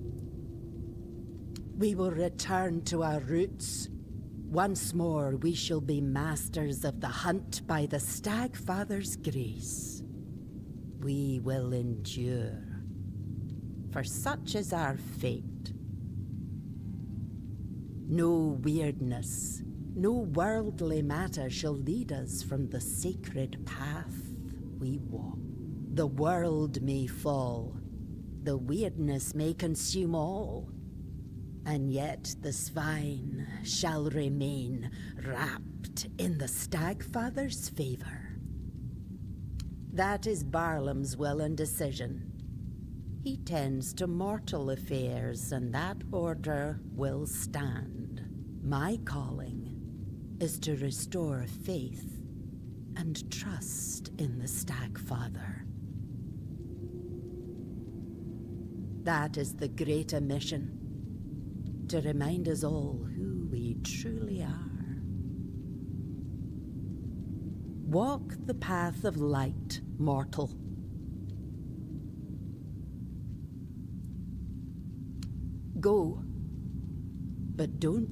S9: We will return to our roots. Once more we shall be masters of the hunt by the Stag Father's grace. We will endure, for such is our fate. No weirdness, no worldly matter shall lead us from the sacred path we walk. The world may fall, the weirdness may consume all, and yet the swine shall remain wrapped in the Stag Father's favor. That is Barlam's will and decision. He tends to mortal affairs, and that order will stand. My calling is to restore faith and trust in the Stag Father. That is the greater mission, to remind us all who we truly are. Walk the path of light, mortal. Go, but don't.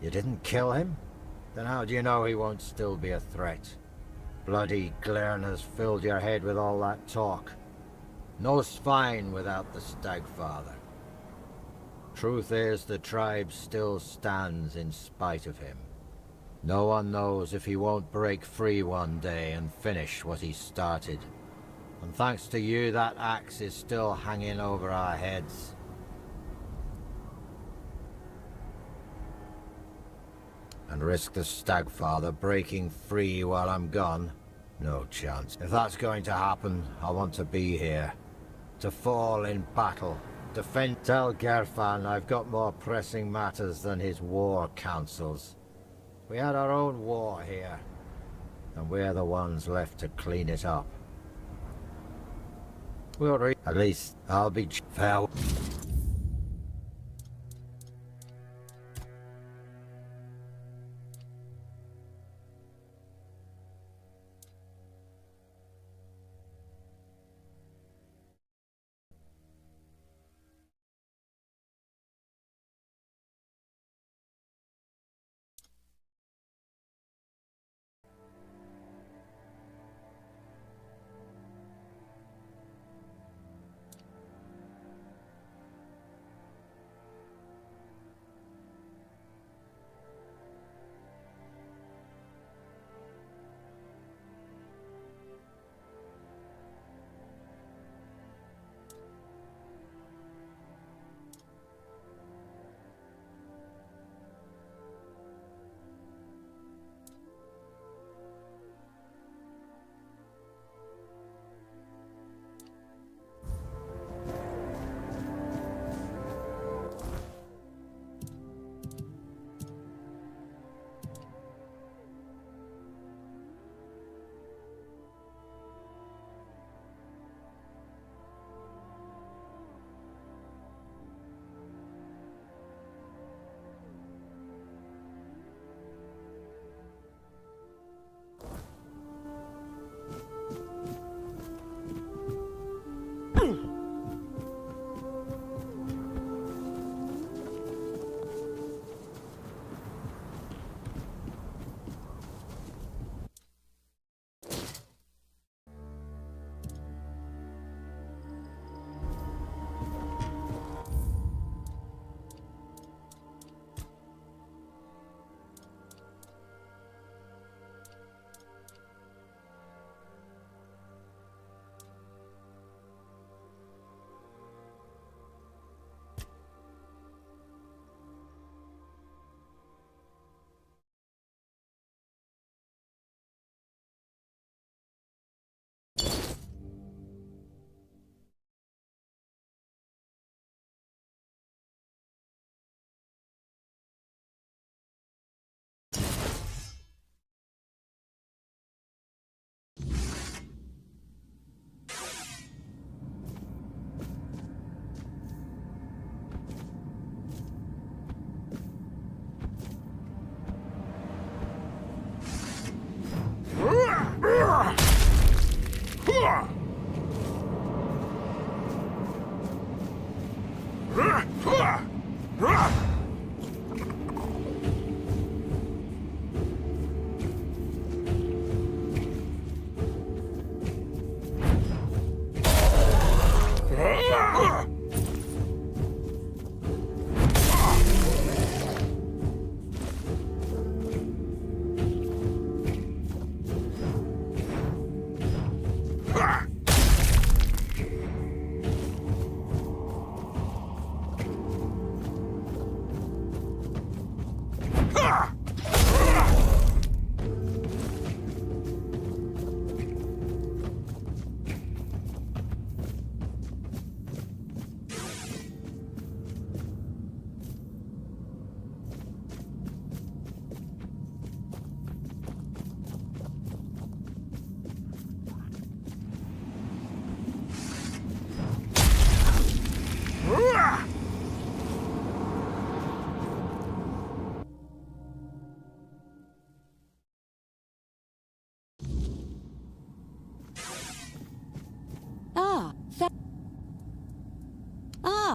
S8: You didn't kill him? Then how do you know he won't still be a threat? Bloody Glern has filled your head with all that talk. No swine without the Stag Father. Truth is, the tribe still stands in spite of him. No one knows if he won't break free one day and finish what he started. And thanks to you, that axe is still hanging over our heads. And risk the Stagfather breaking free while I'm gone? No chance. If that's going to happen, I want to be here. To fall in battle. Defend. Tell Gerfan I've got more pressing matters than his war councils. We had our own war here, and we're the ones left to clean it up. We'll at least I'll be fair.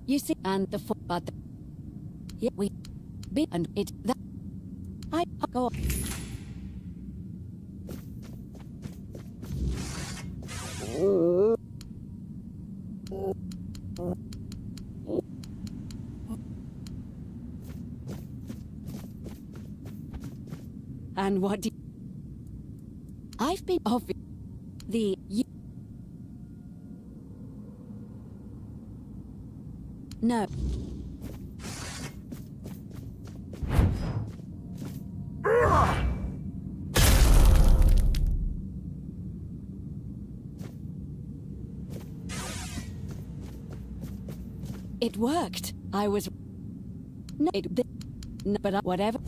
S7: You see, and the but yeah, we be and it that I go. And what do I've been of the no. It worked. I was... No, no, but whatever...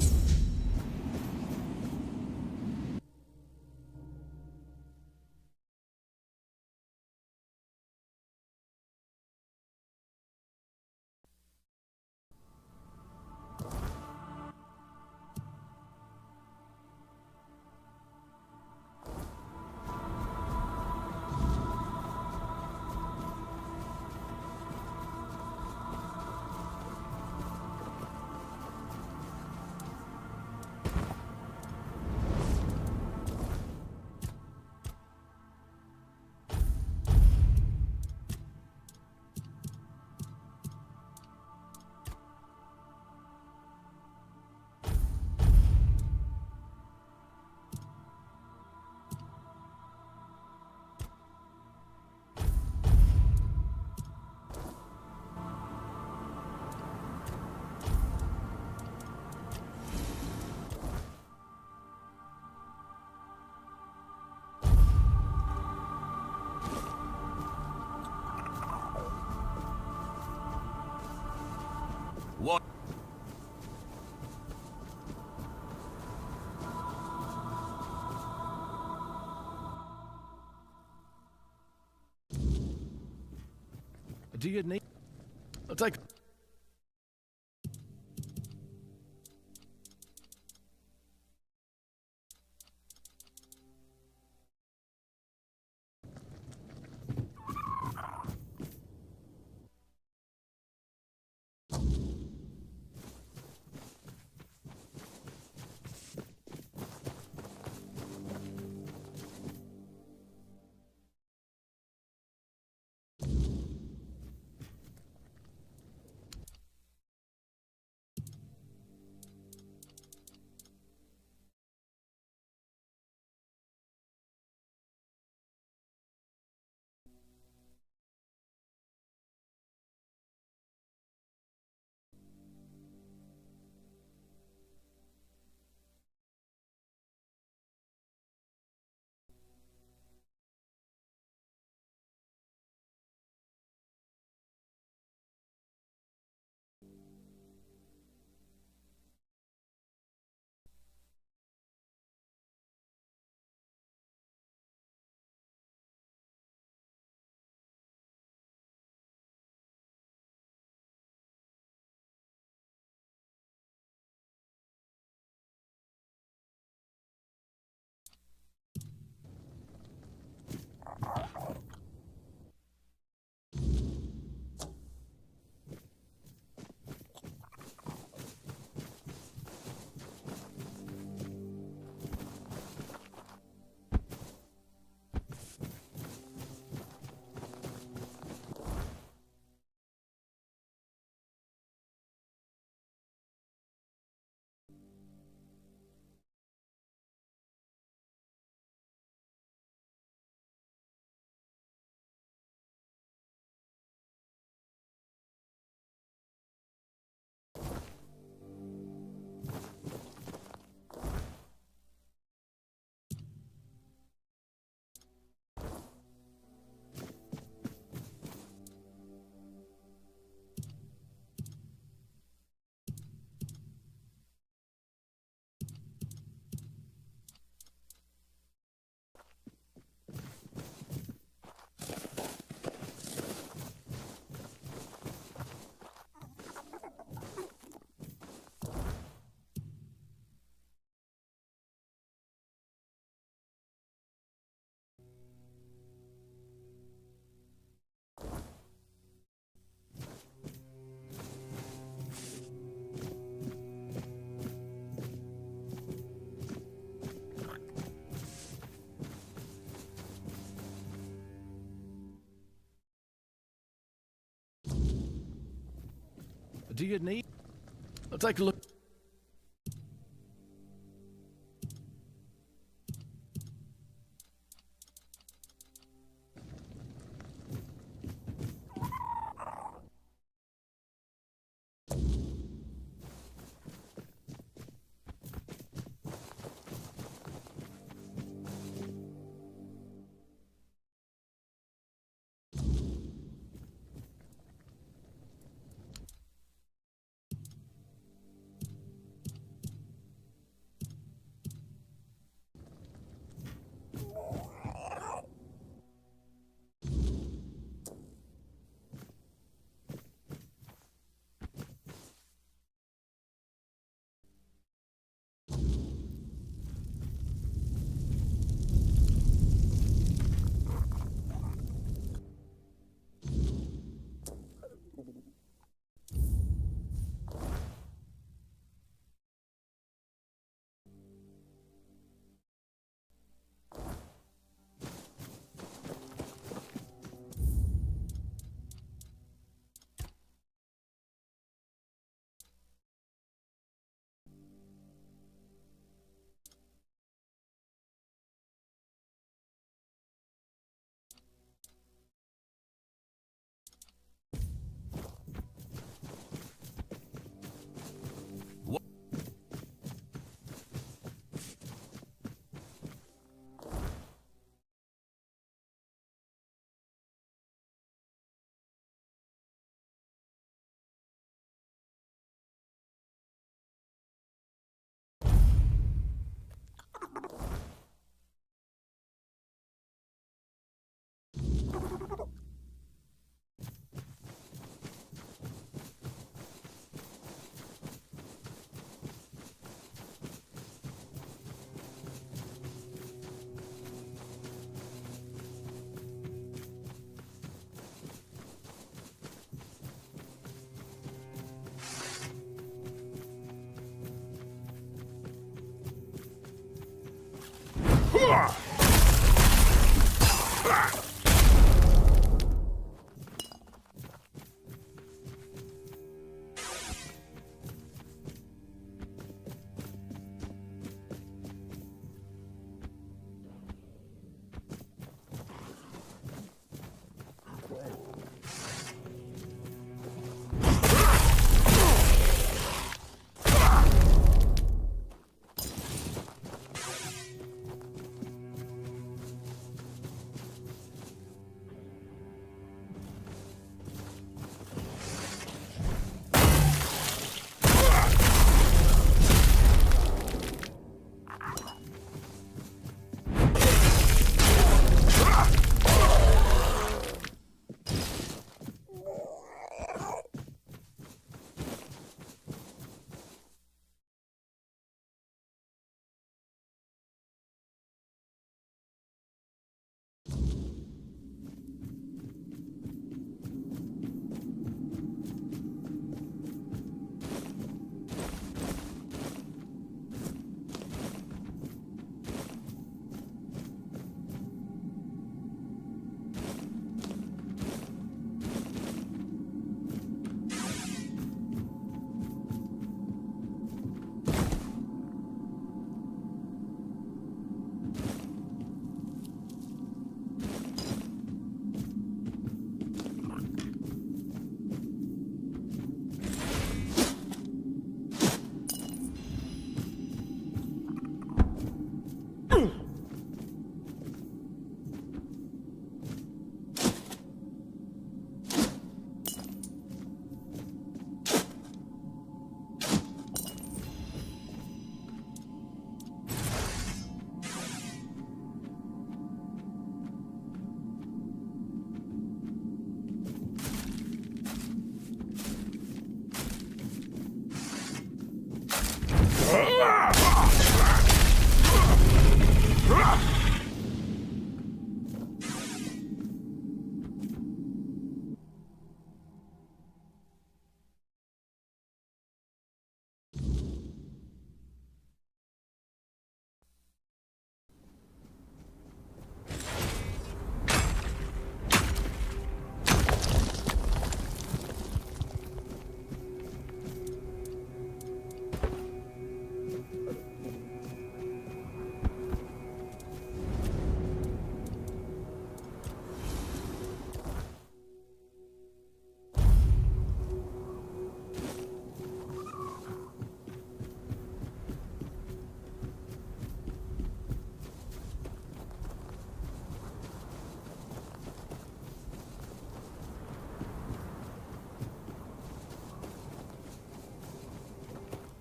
S3: What?
S11: Do you need... I'll take... Do you need... I'll take a look...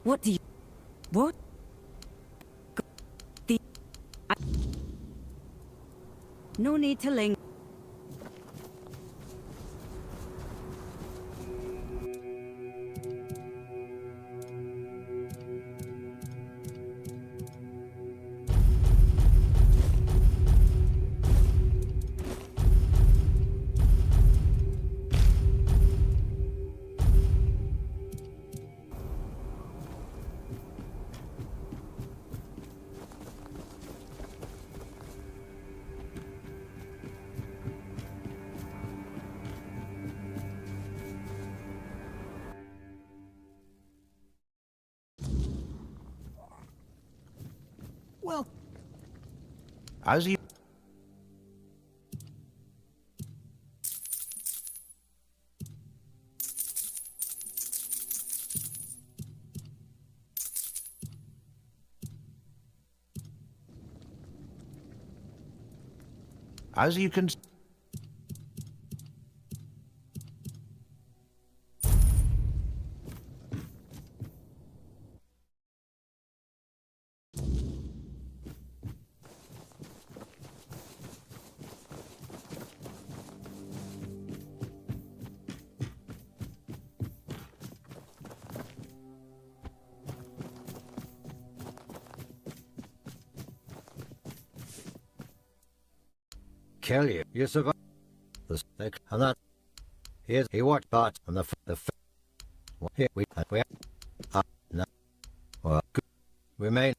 S2: What do you... What? The... No need to linger.
S5: Well, as you... As you can...
S8: Kill you. You survive. The stick and that. He walked part on the here we no. Well, good. We may.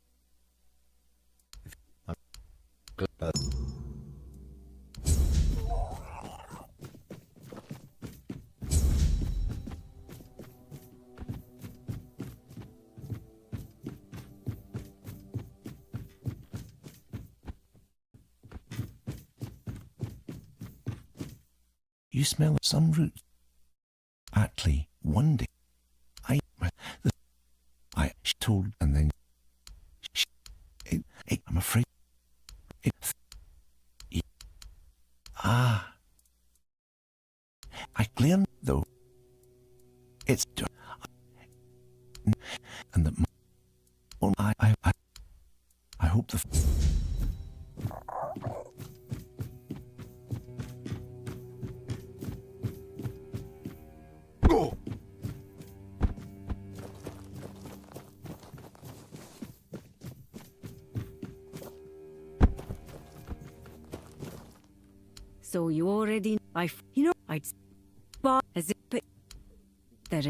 S5: You smell some roots. Actually, one day, I told, and then I'm afraid. I learned though. It's and that I hope the. Go.
S2: So you already, I'd spot as if there.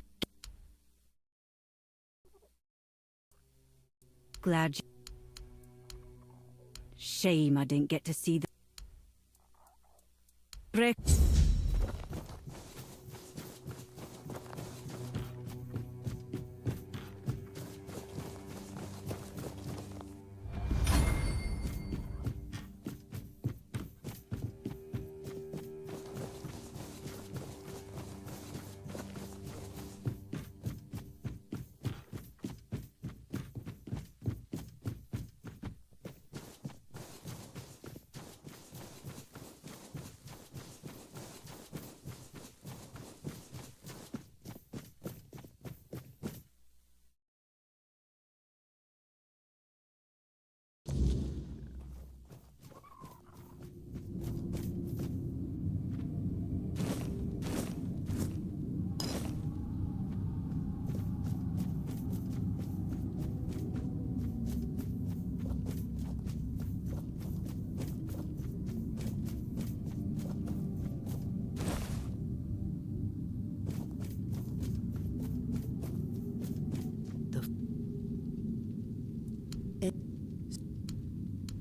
S2: Glad. Shame I didn't get to see the brick.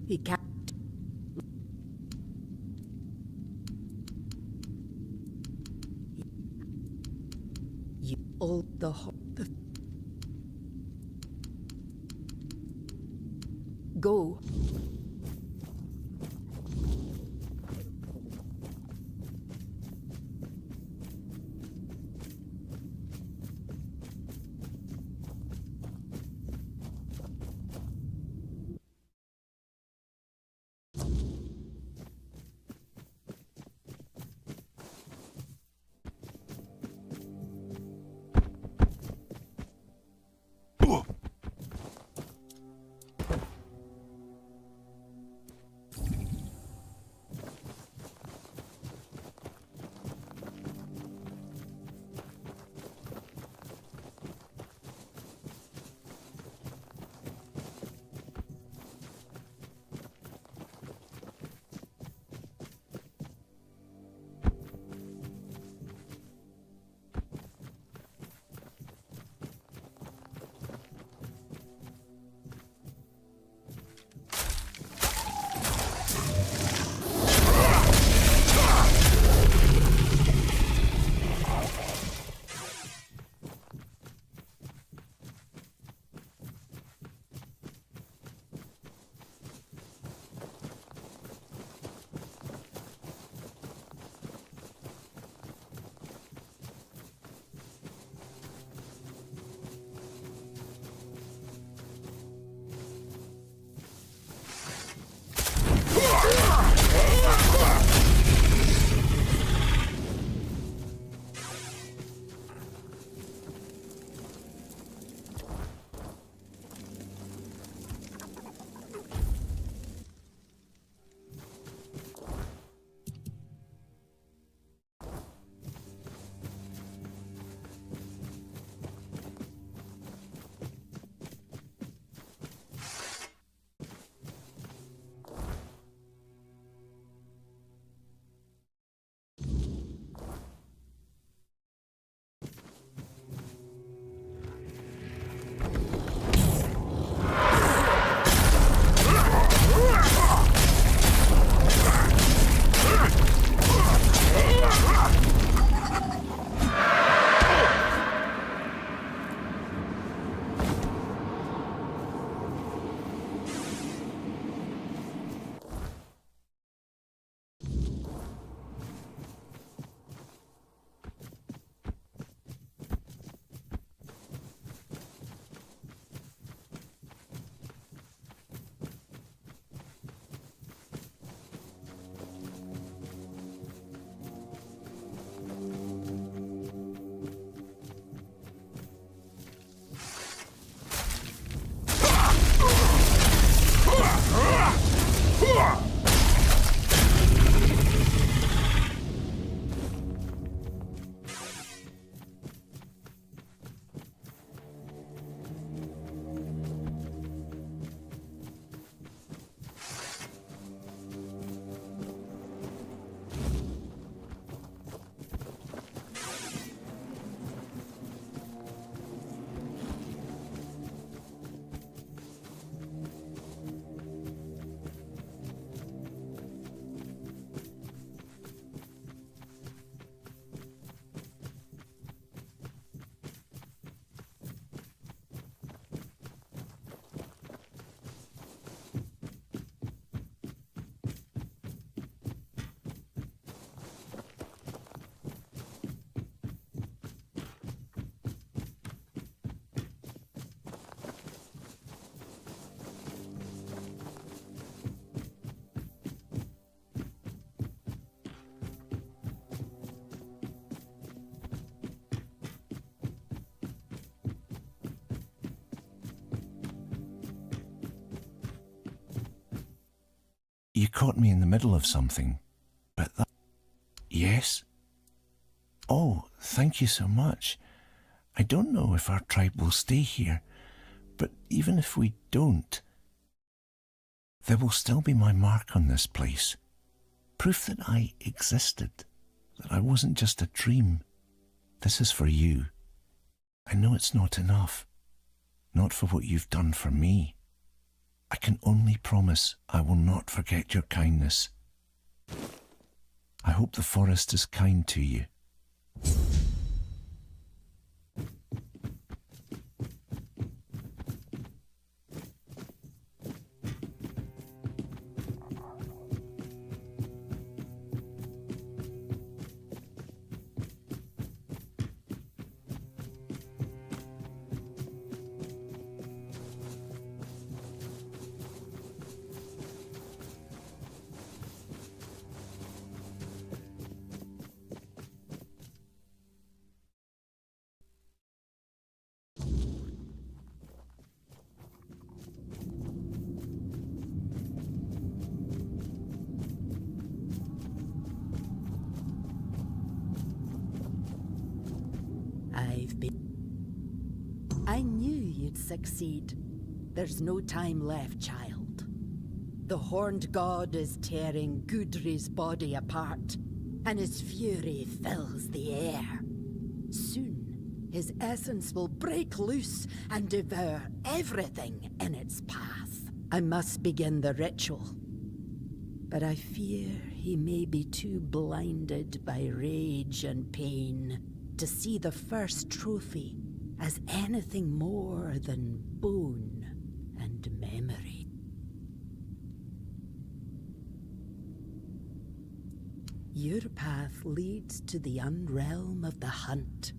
S9: He can't. You all the go.
S5: You caught me in the middle of something, but that... Yes? Oh, thank you so much. I don't know if our tribe will stay here, but even if we don't, there will still be my mark on this place. Proof that I existed, that I wasn't just a dream. This is for you. I know it's not enough, not for what you've done for me. I can only promise I will not forget your kindness. I hope the forest is kind to you.
S9: I knew you'd succeed. There's no time left, child. The horned god is tearing Gudri's body apart, and his fury fills the air. Soon, his essence will break loose and devour everything in its path. I must begin the ritual, but I fear he may be too blinded by rage and pain to see the first trophy as anything more than bone and memory. Your path leads to the unrealm of the hunt.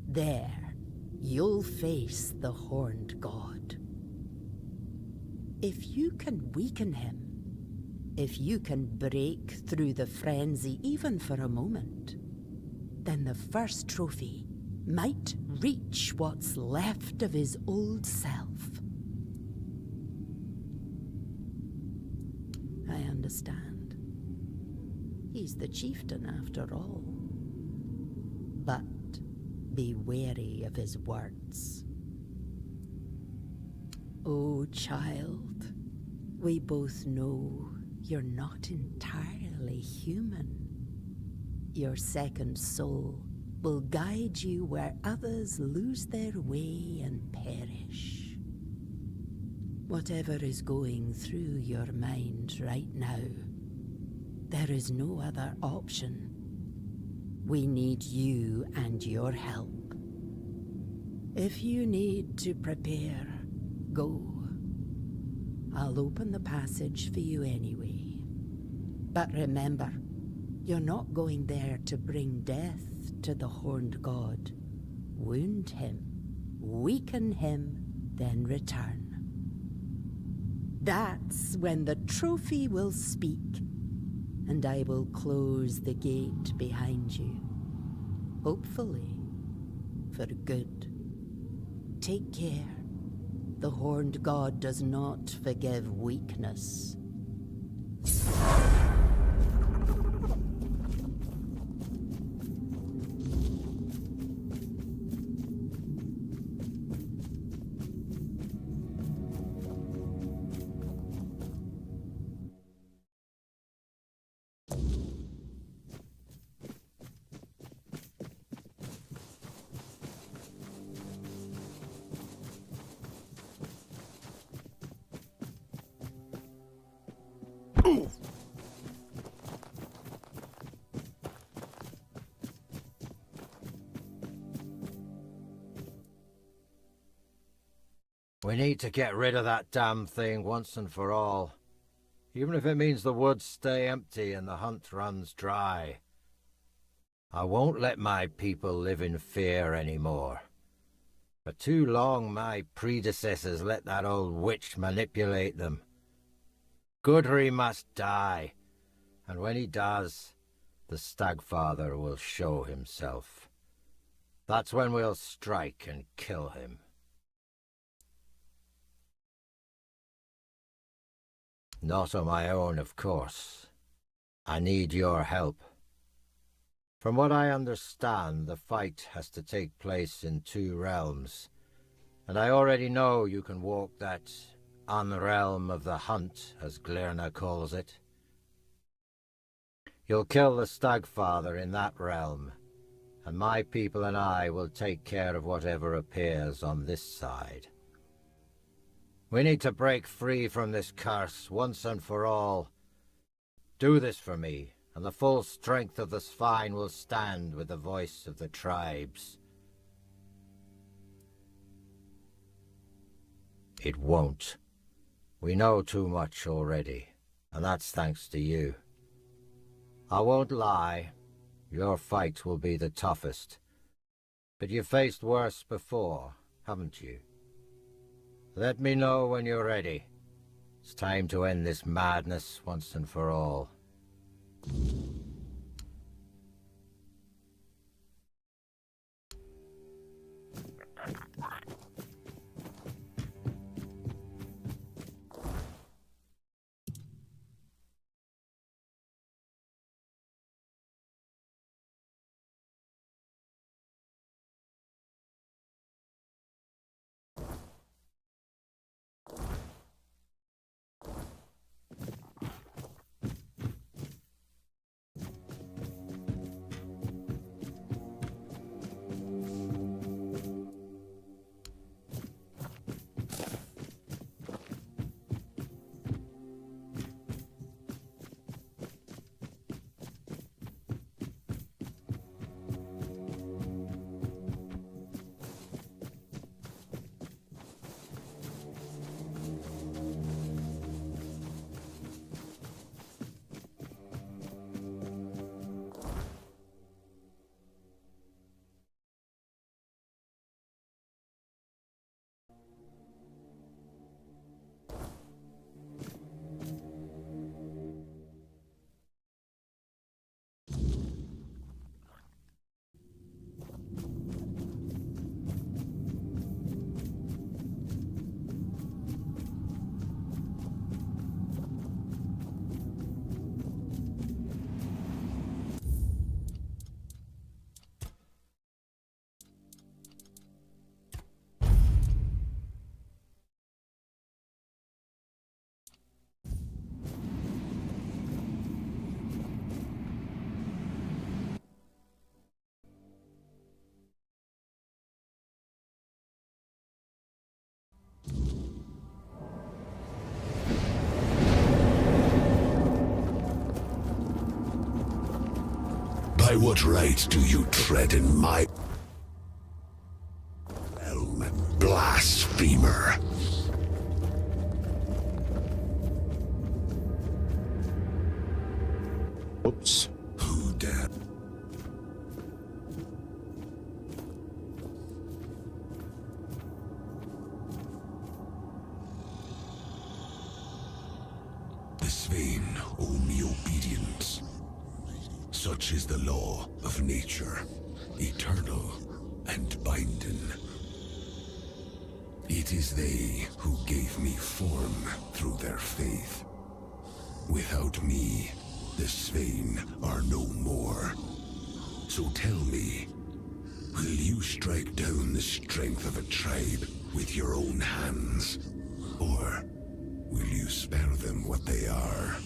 S9: There, you'll face the horned god. If you can weaken him, if you can break through the frenzy even for a moment, then the first trophy might reach what's left of his old self. I understand. He's the chieftain after all. But be wary of his words. Oh, child, we both know you're not entirely human. Your second soul will guide you where others lose their way and perish. Whatever is going through your mind right now, there is no other option. We need you and your help. If you need to prepare, go. I'll open the passage for you anyway. But remember, you're not going there to bring death to the horned god. Wound him, weaken him, then return. That's when the trophy will speak, and I will close the gate behind you. Hopefully, for good. Take care. The horned god does not forgive weakness.
S8: We need to get rid of that damn thing once and for all. Even if it means the woods stay empty and the hunt runs dry. I won't let my people live in fear anymore. For too long my predecessors let that old witch manipulate them. Gudri must die, and when he does, the Stagfather will show himself. That's when we'll strike and kill him. Not on my own, of course. I need your help. From what I understand, the fight has to take place in 2 realms, and I already know you can walk that unrealm of the hunt, as Glirna calls it. You'll kill the Stagfather in that realm, and my people and I will take care of whatever appears on this side. We need to break free from this curse once and for all. Do this for me, and the full strength of the spine will stand with the voice of the tribes. It won't. We know too much already, and that's thanks to you. I won't lie, your fight will be the toughest. But you've faced worse before, haven't you? Let me know when you're ready. It's time to end this madness once and for all.
S10: By what right do you tread in my realm, blasphemer?
S4: Whoops.
S10: Who dare? This vein owe me obedience. Such is the law of nature, eternal and binding. It is they who gave me form through their faith. Without me, the Svein are no more. So tell me, will you strike down the strength of a tribe with your own hands? Or will you spare them what they are?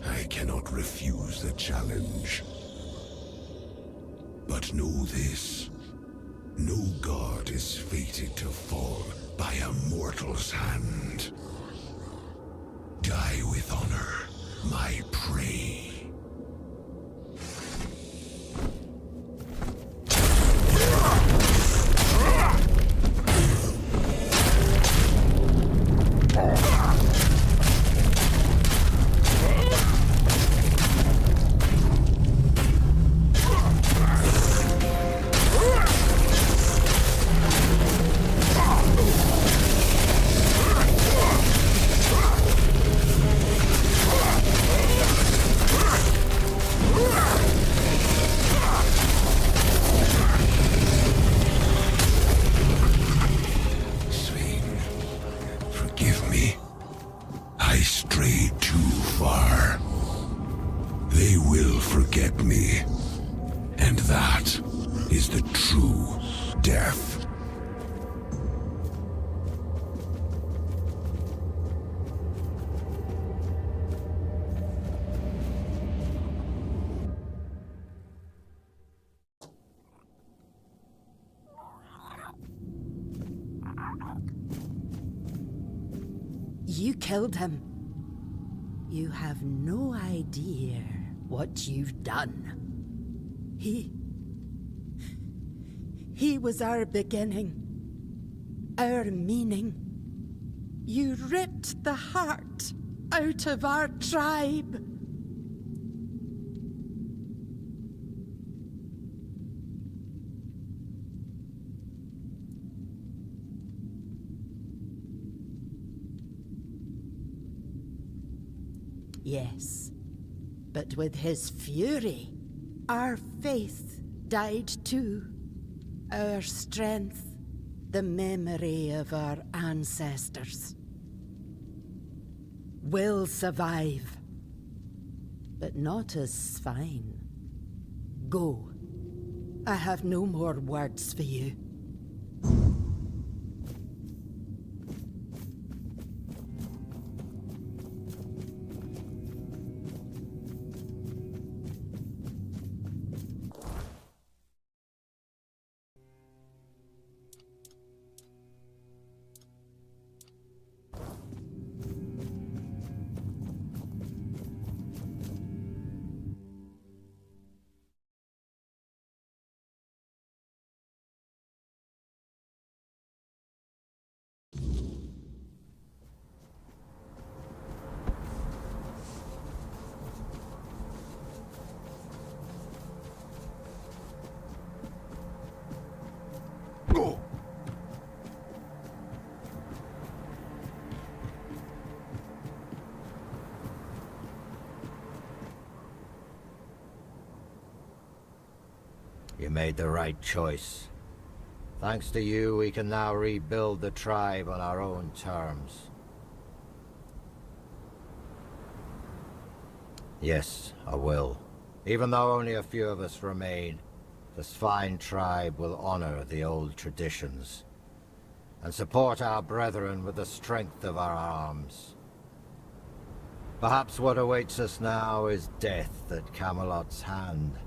S10: I cannot refuse the challenge. But know this. No god is fated to fall by a mortal's hand. Die with honor, my prey. the true death.
S9: You killed him. You have no idea what you've done. He was our beginning, our meaning. You ripped the heart out of our tribe. Yes, but with his fury, our faith died too. Our strength, the memory of our ancestors. Will survive, but not as swine. Go. I have no more words for you.
S8: You made the right choice. Thanks to you, we can now rebuild the tribe on our own terms. Yes, I will. Even though only a few of us remain, the Svine tribe will honor the old traditions and support our brethren with the strength of our arms. Perhaps what awaits us now is death at Camelot's hand,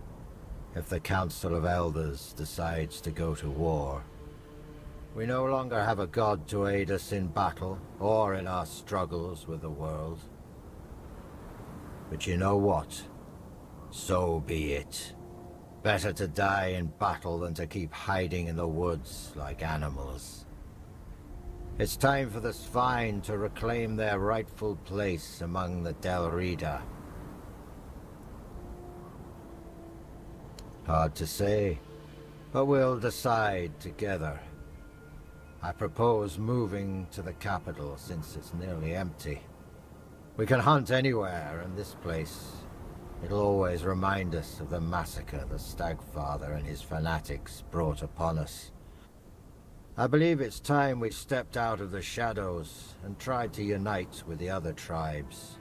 S8: if the Council of Elders decides to go to war. We no longer have a god to aid us in battle or in our struggles with the world. But you know what? So be it. Better to die in battle than to keep hiding in the woods like animals. It's time for the Svine to reclaim their rightful place among the Del Rida. Hard to say, but we'll decide together. I propose moving to the capital since it's nearly empty. We can hunt anywhere, and this place, it'll always remind us of the massacre the Stagfather and his fanatics brought upon us. I believe it's time we stepped out of the shadows and tried to unite with the other tribes.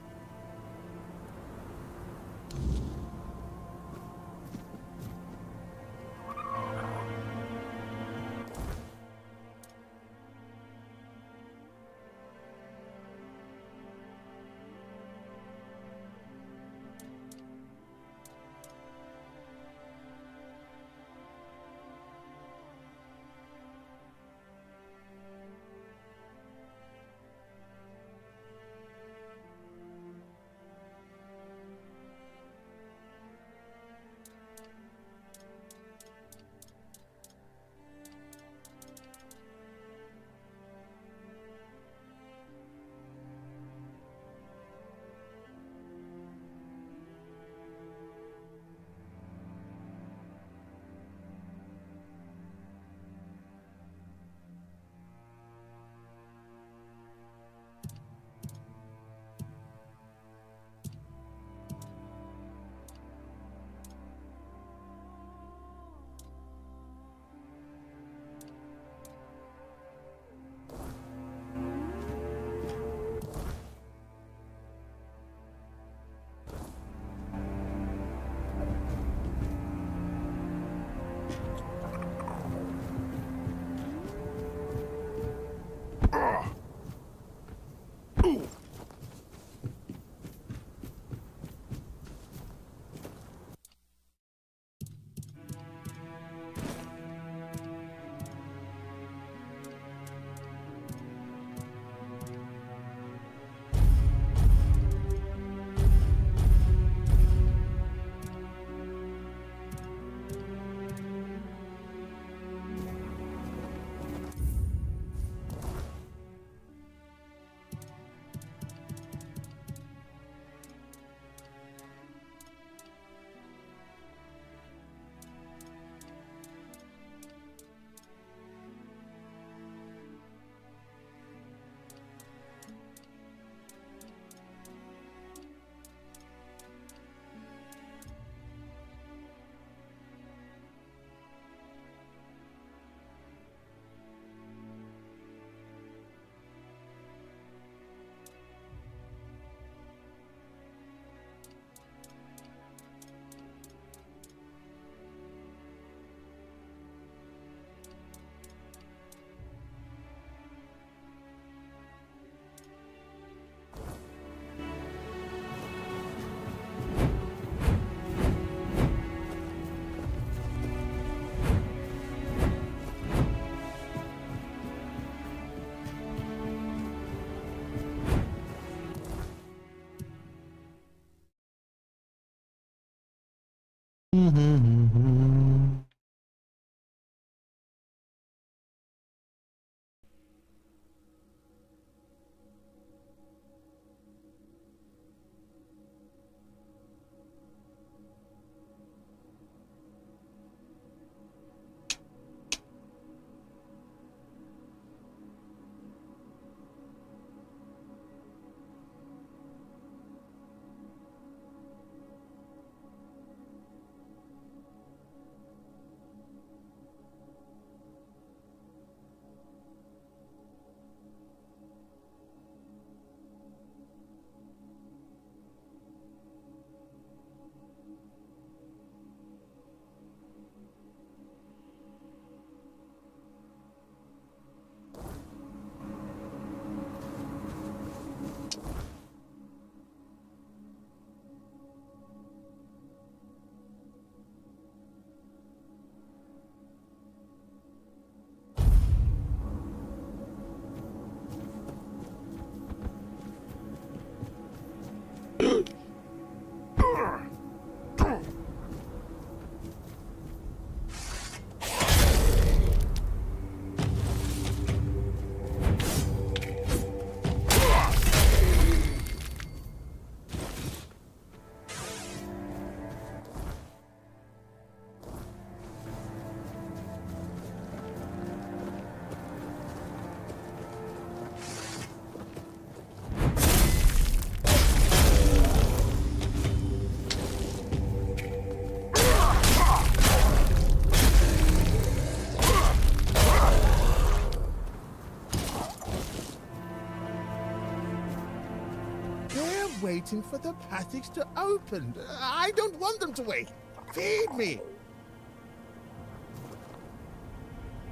S12: waiting for the passage to open. I don't want them to wait. Feed me.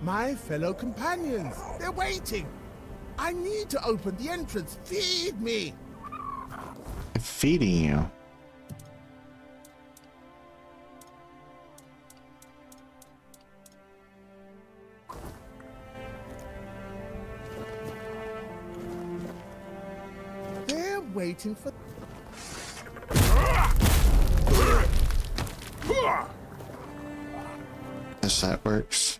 S12: My fellow companions, they're waiting. I need to open the entrance. Feed me.
S4: I'm feeding you.
S12: They're waiting for...
S4: Yes, that works.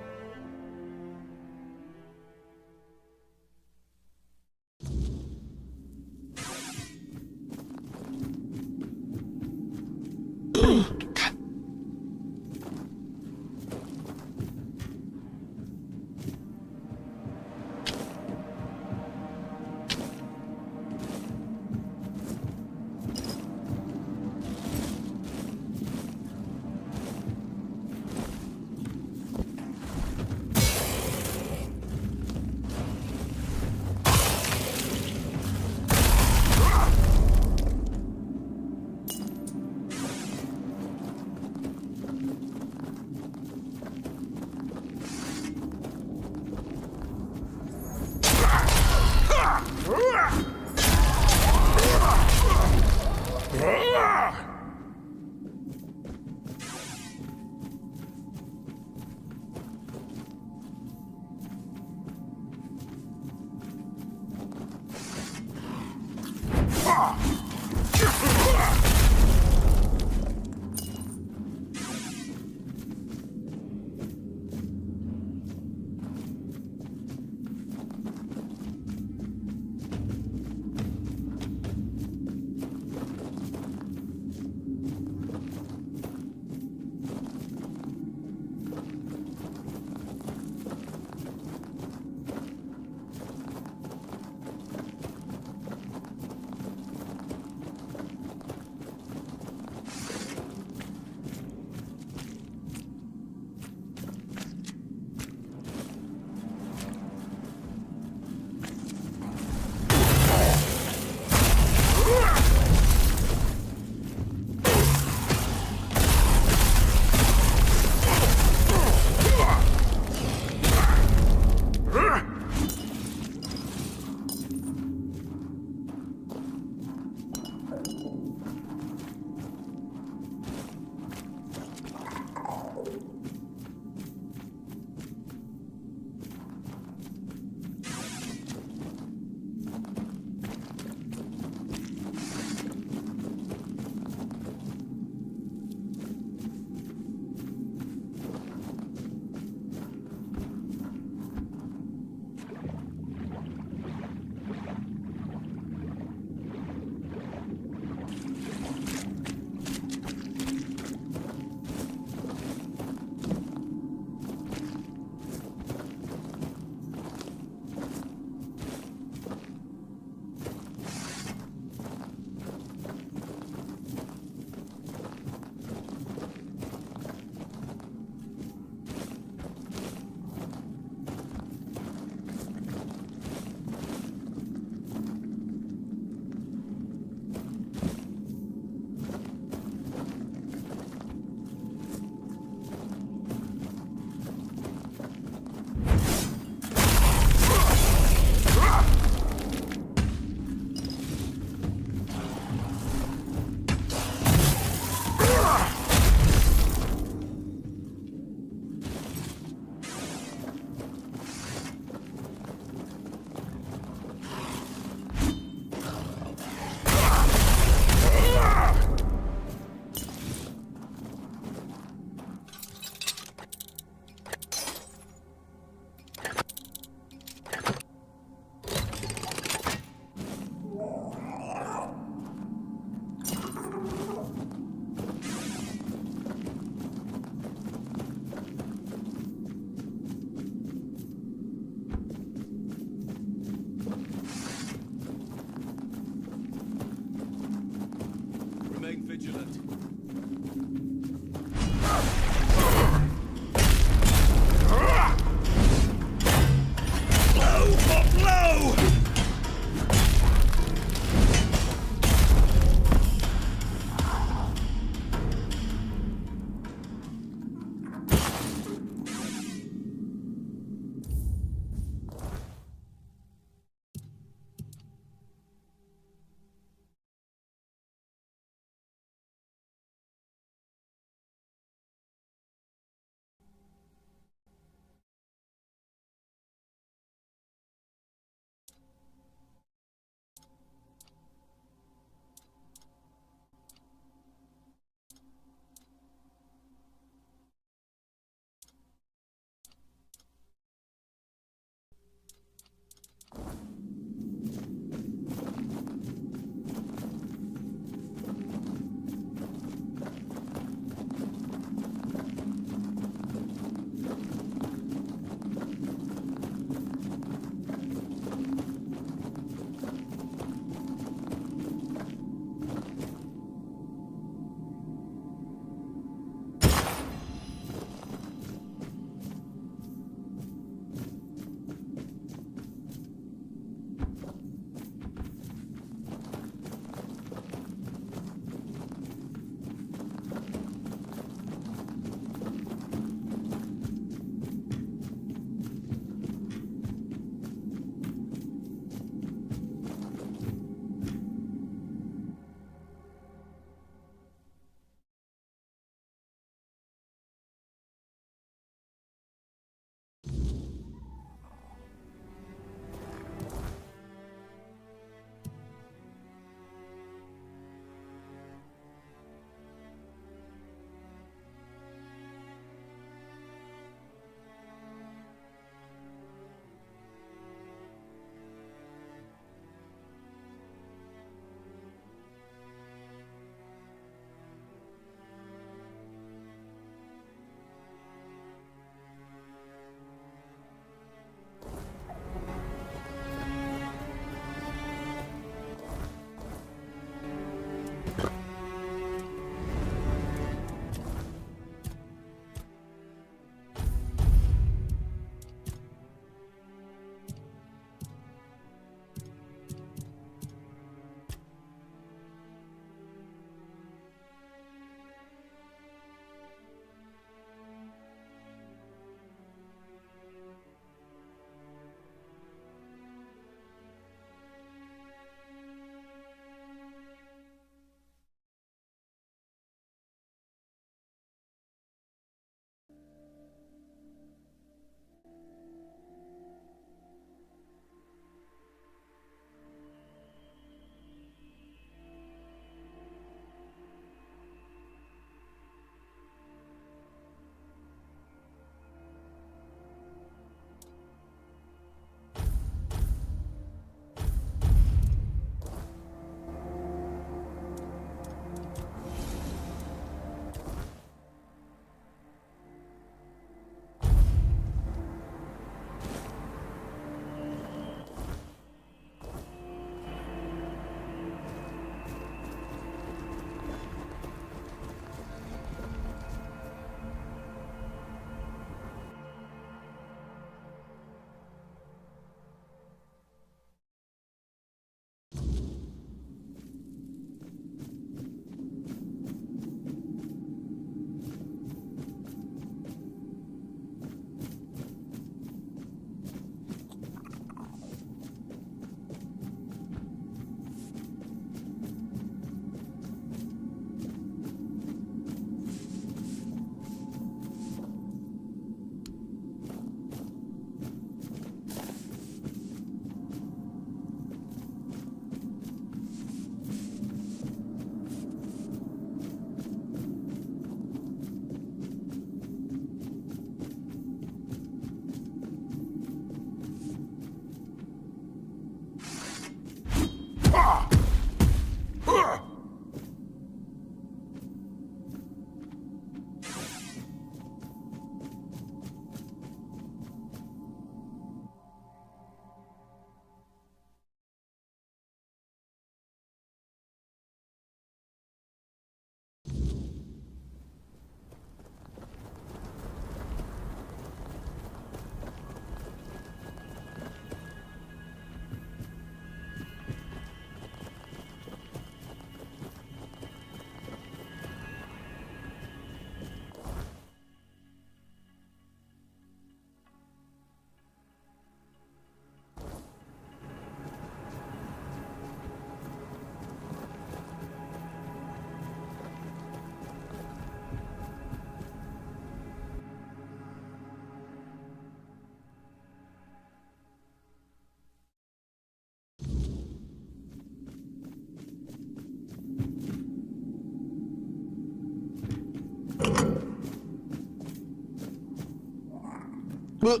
S4: Look.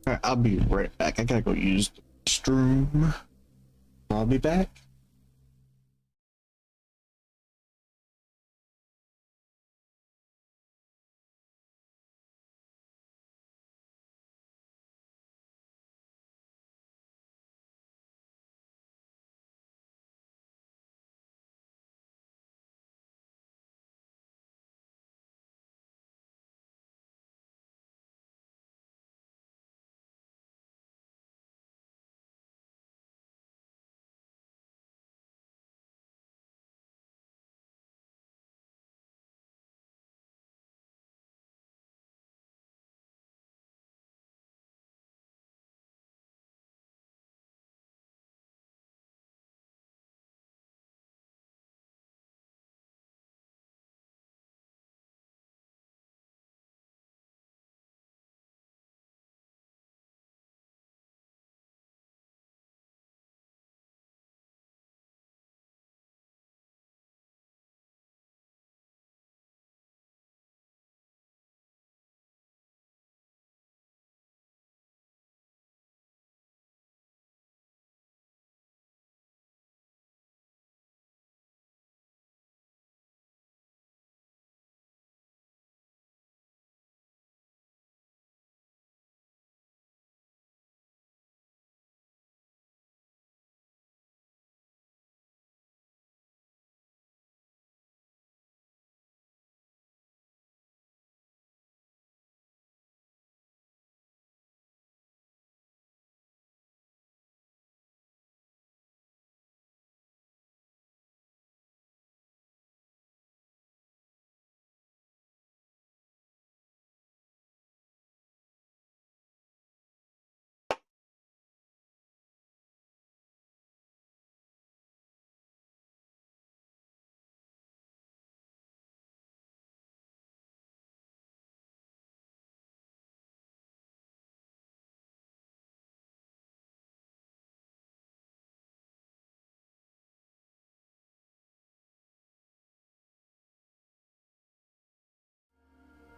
S4: Alright, I'll be right back. I gotta go use the restroom. I'll be back.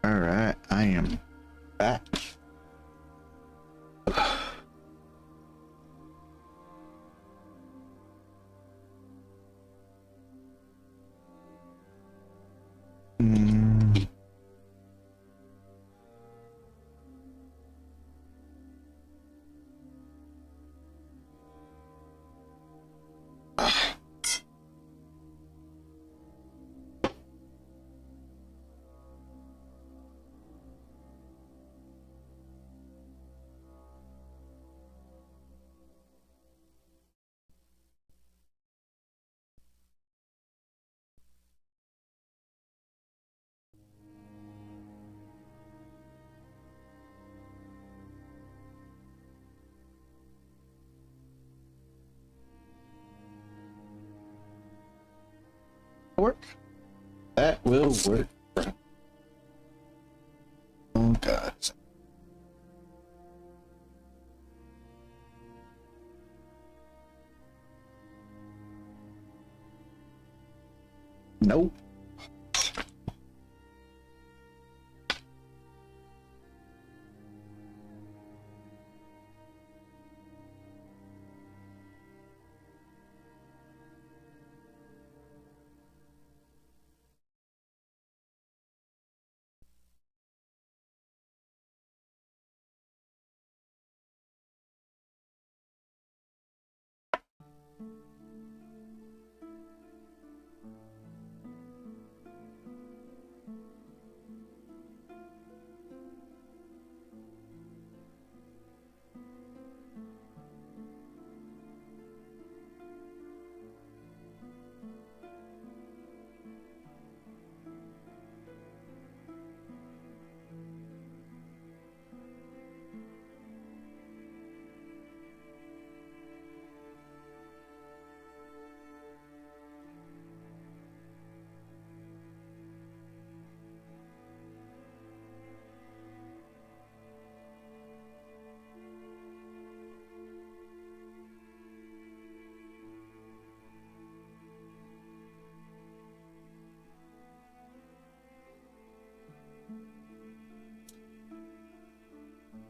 S4: Alright, I am back. Work. That will work. Oh God. Nope.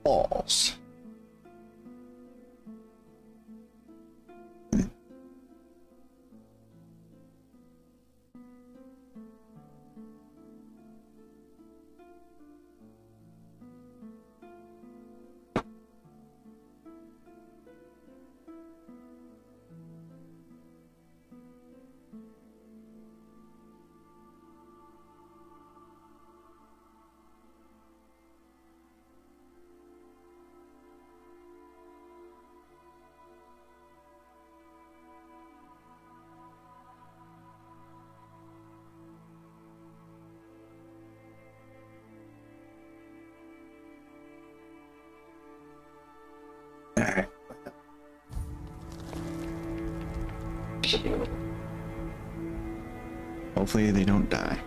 S4: Balls. Alright. Hopefully they don't die.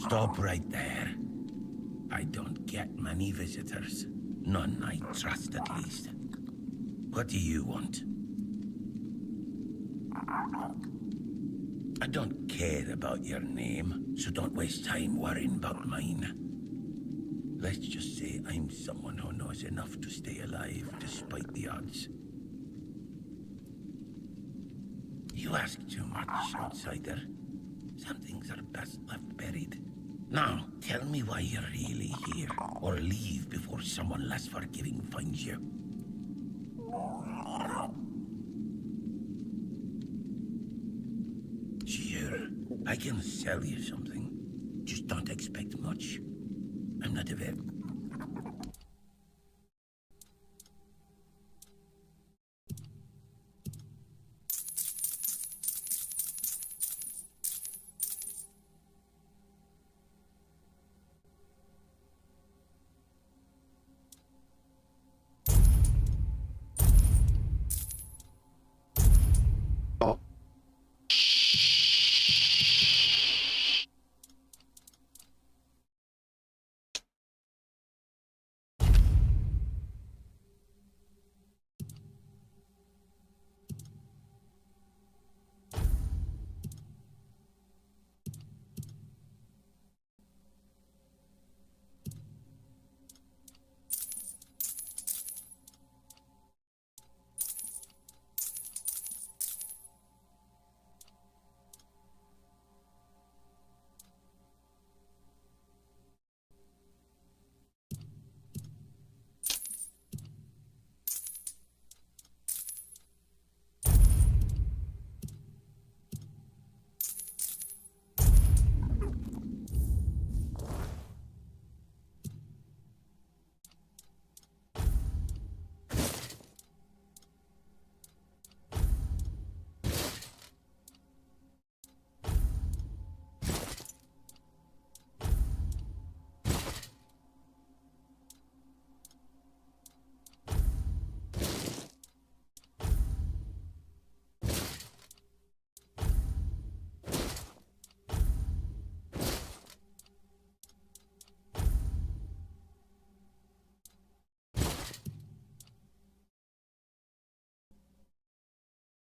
S13: Stop right there. I don't get many visitors. None I trust, at least. What do you want? I don't care about your name, so don't waste time worrying about mine. Let's just say I'm someone who knows enough to stay alive despite the odds. You ask too much, outsider. Some things are best left buried. Now, tell me why you're really here, or leave before someone less forgiving finds you. Sure, I can sell you something. Just don't expect much. I'm not a vet.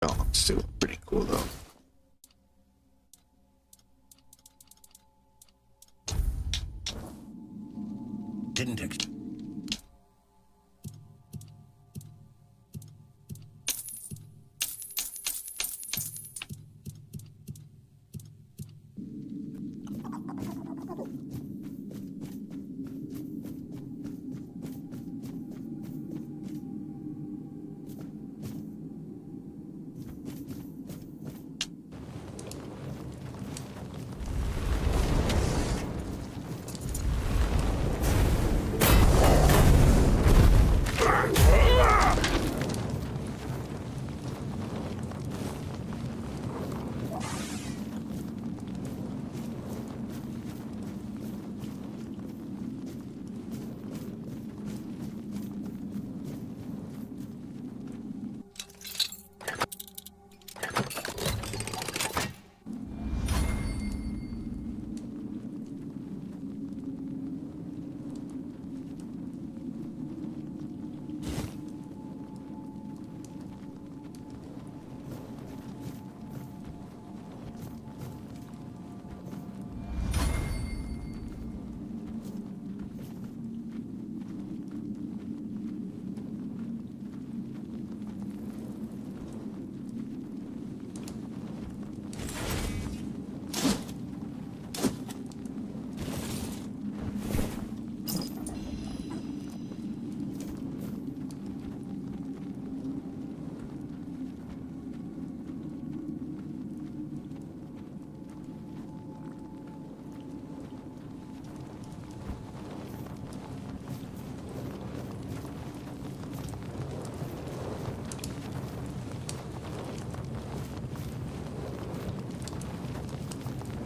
S4: Oh, it's still pretty cool though.
S13: Didn't expect.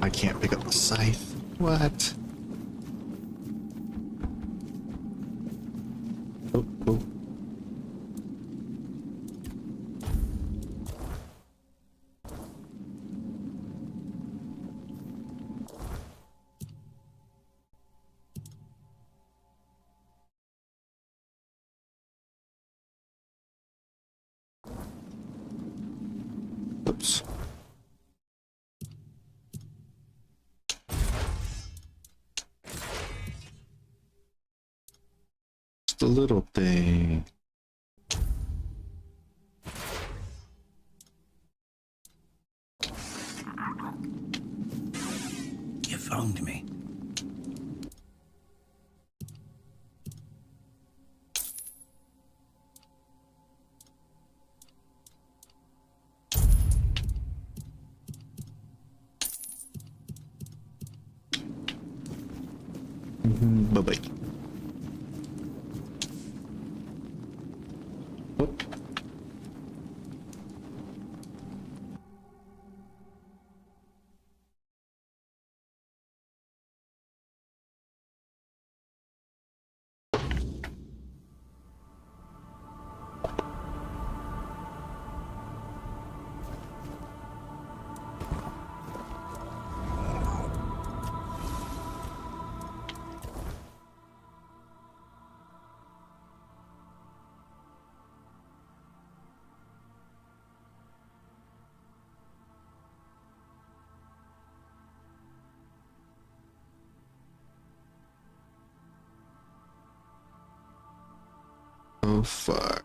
S4: I can't pick up the scythe. What? Oh, oh. Oops. Just a little thing.
S13: You found me.
S4: Bye-bye. Oh. Oh, fuck.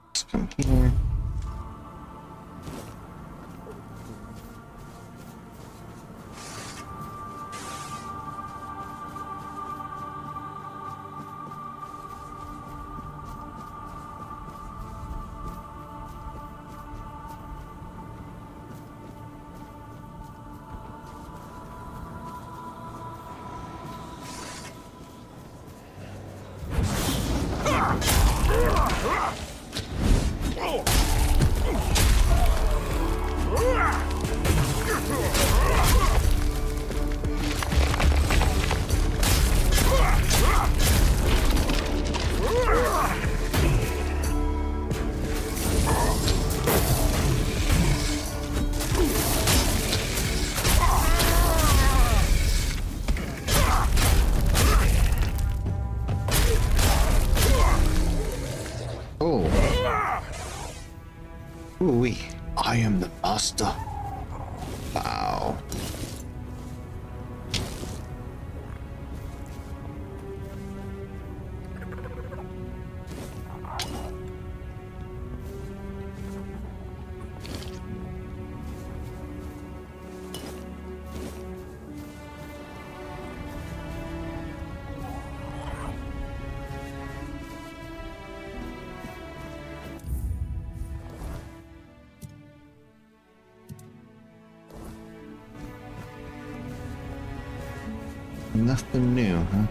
S4: Let's come here. Ooh, I am the master. Wow. Nothing new, huh?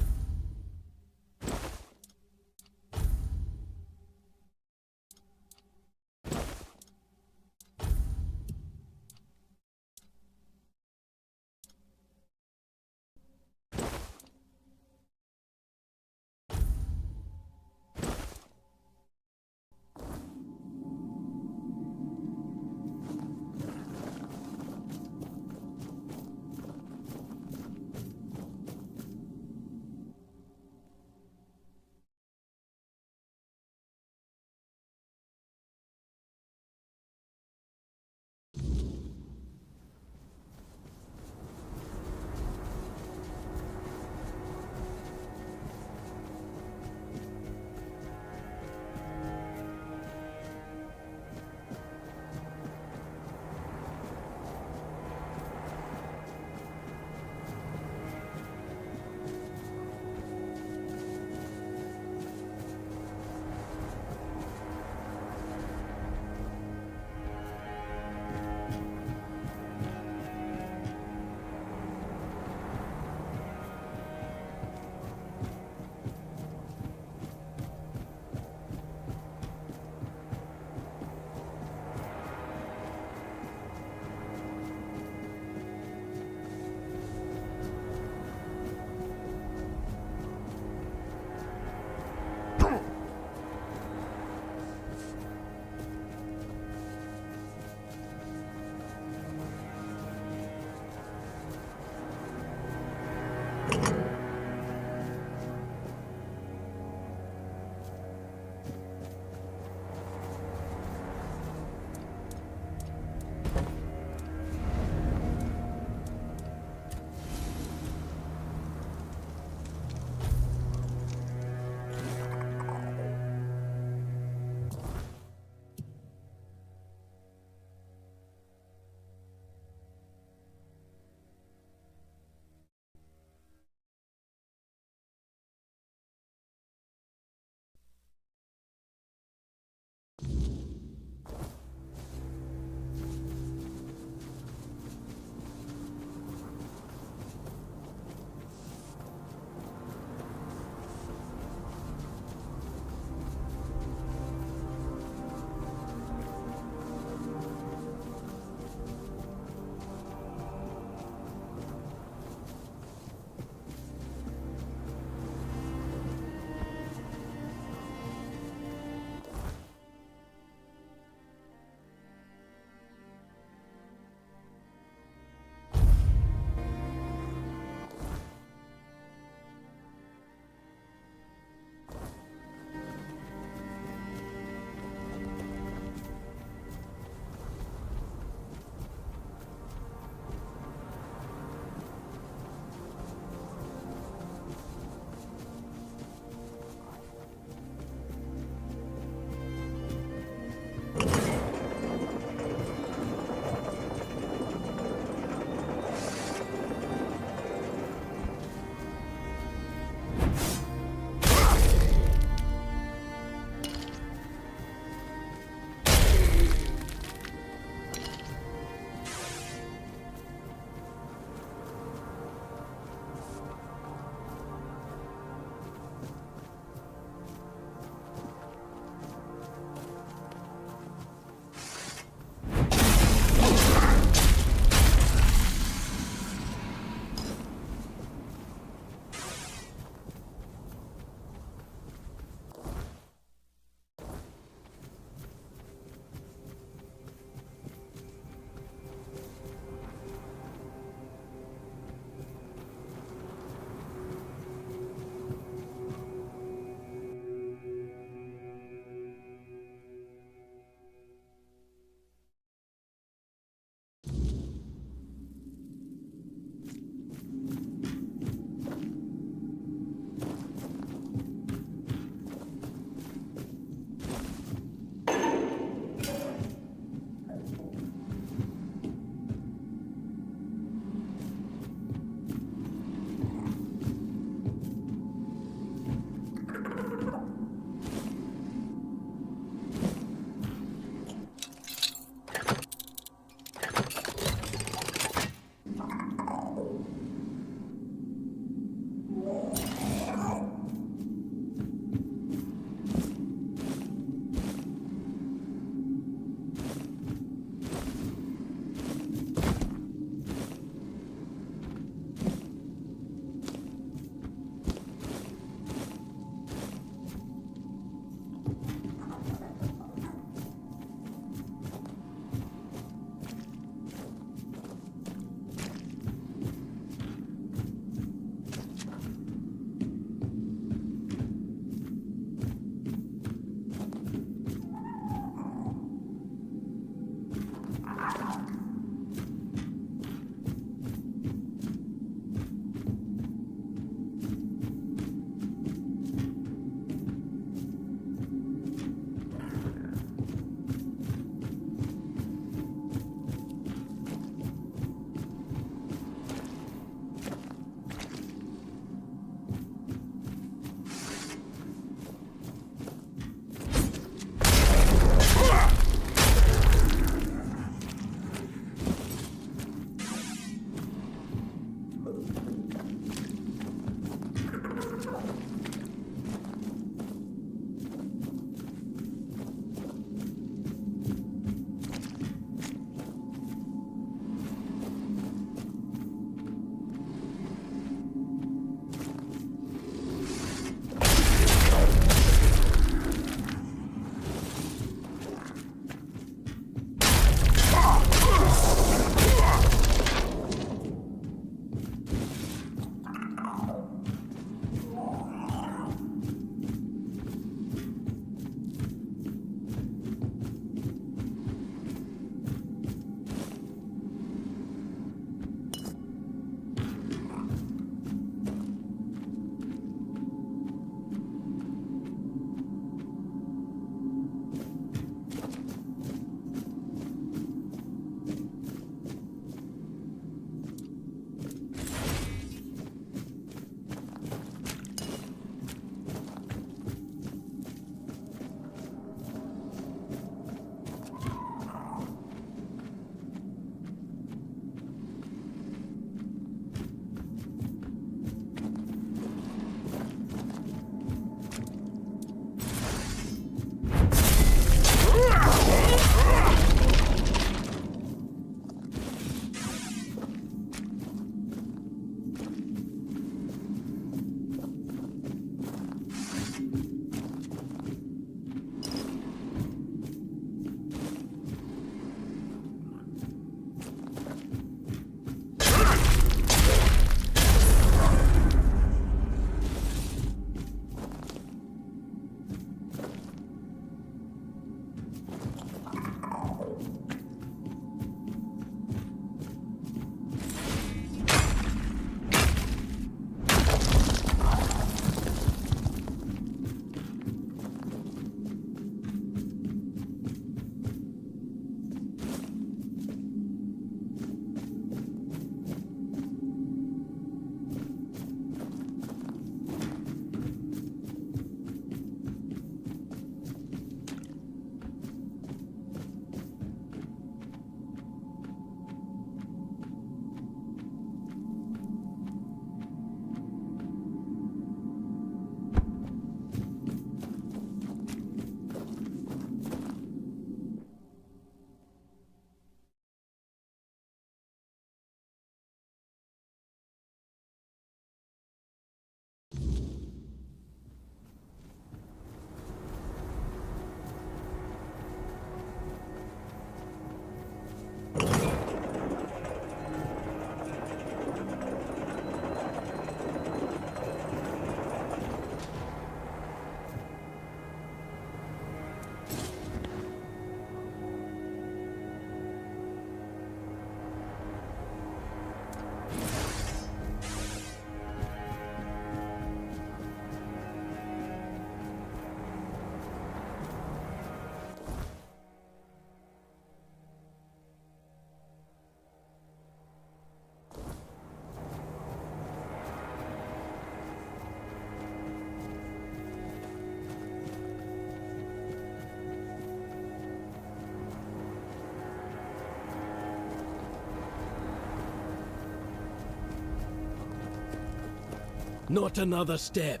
S11: Not another step.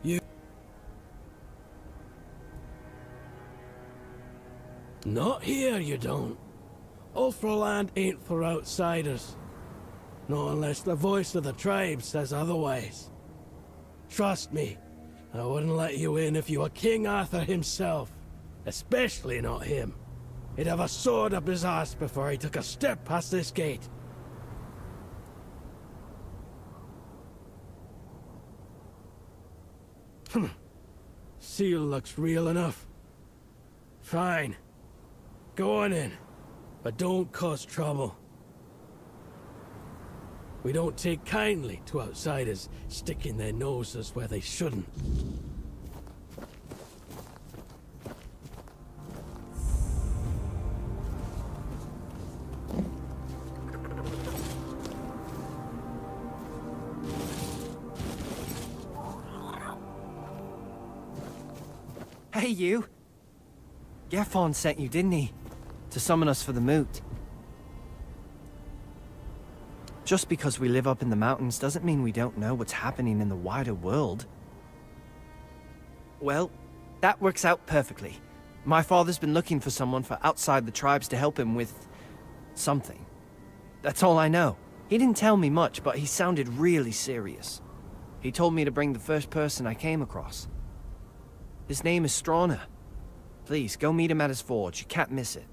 S11: You... Not here, you don't. Ulfraland ain't for outsiders. Not unless the voice of the tribe says otherwise. Trust me, I wouldn't let you in if you were King Arthur himself. Especially not him. He'd have a sword up his ass before he took a step past this gate. Seal looks real enough. Fine. Go on in. But don't cause trouble. We don't take kindly to outsiders sticking their noses where they shouldn't.
S14: Hey, you! Gefon sent you, didn't he? To summon us for the moot. Just because we live up in the mountains doesn't mean we don't know what's happening in the wider world. Well, that works out perfectly. My father's been looking for someone for outside the tribes to help him with... something. That's all I know. He didn't tell me much, but he sounded really serious. He told me to bring the first person I came across. His name is Strana. Please, go meet him at his forge. You can't miss it.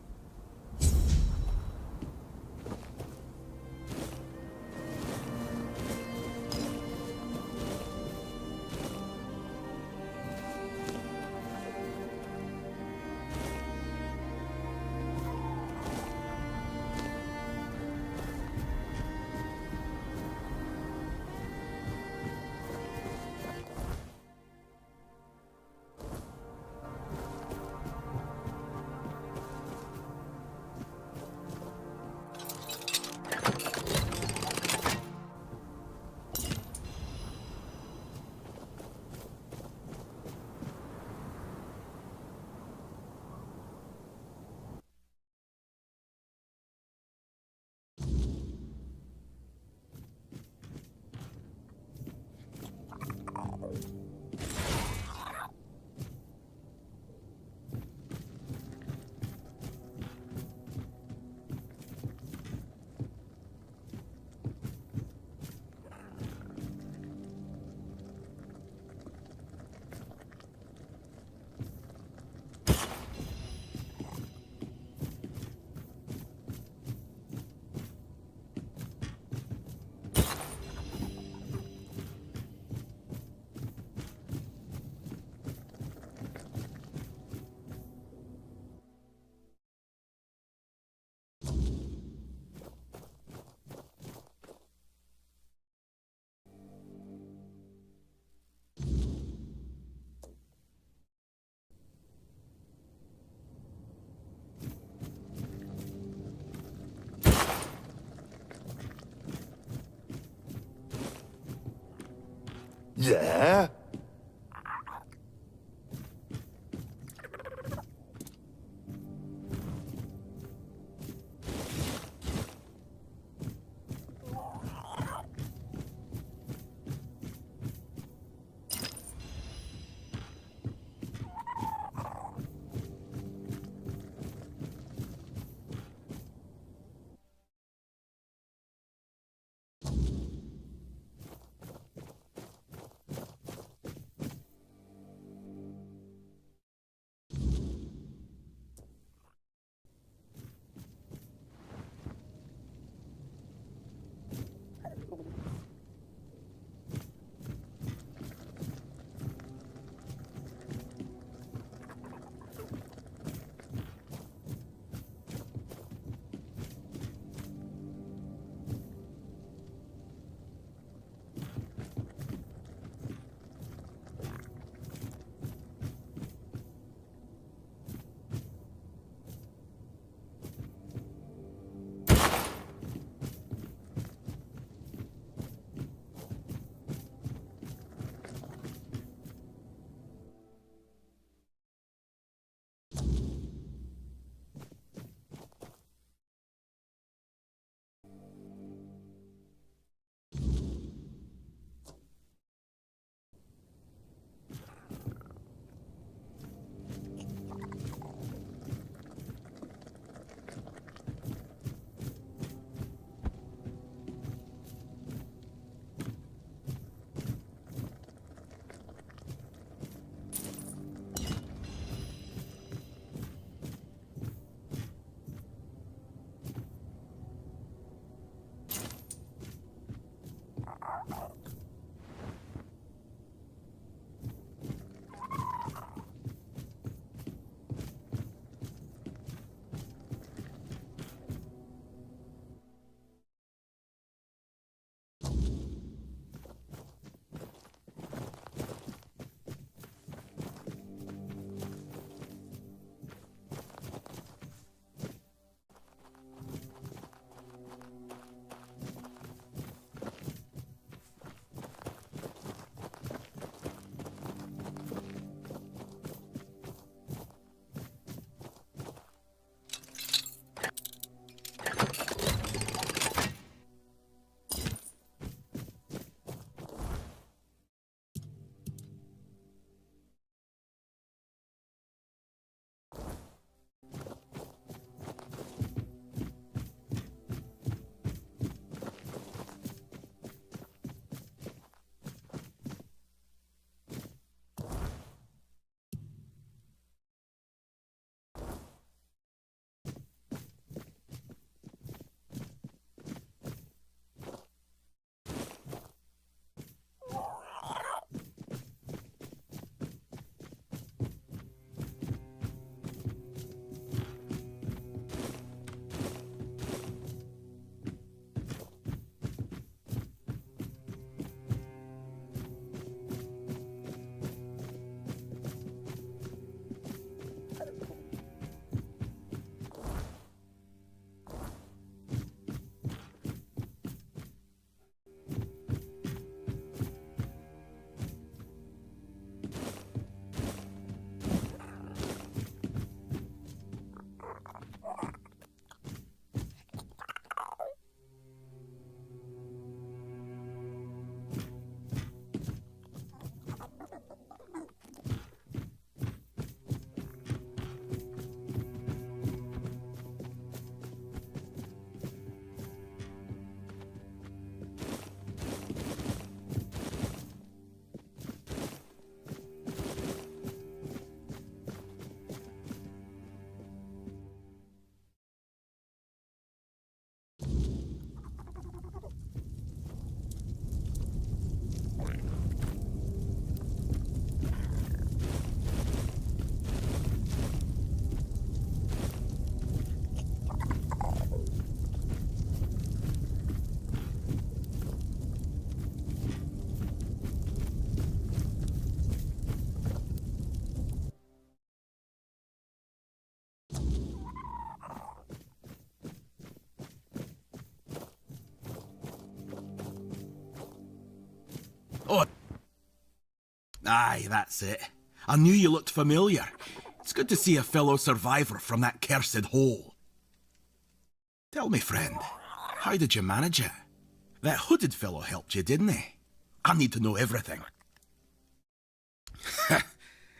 S10: Yeah?
S15: Oh. Aye, that's it. I knew you looked familiar. It's good to see a fellow survivor from that cursed hole. Tell me, friend, how did you manage it? That hooded fellow helped you, didn't he? I need to know everything.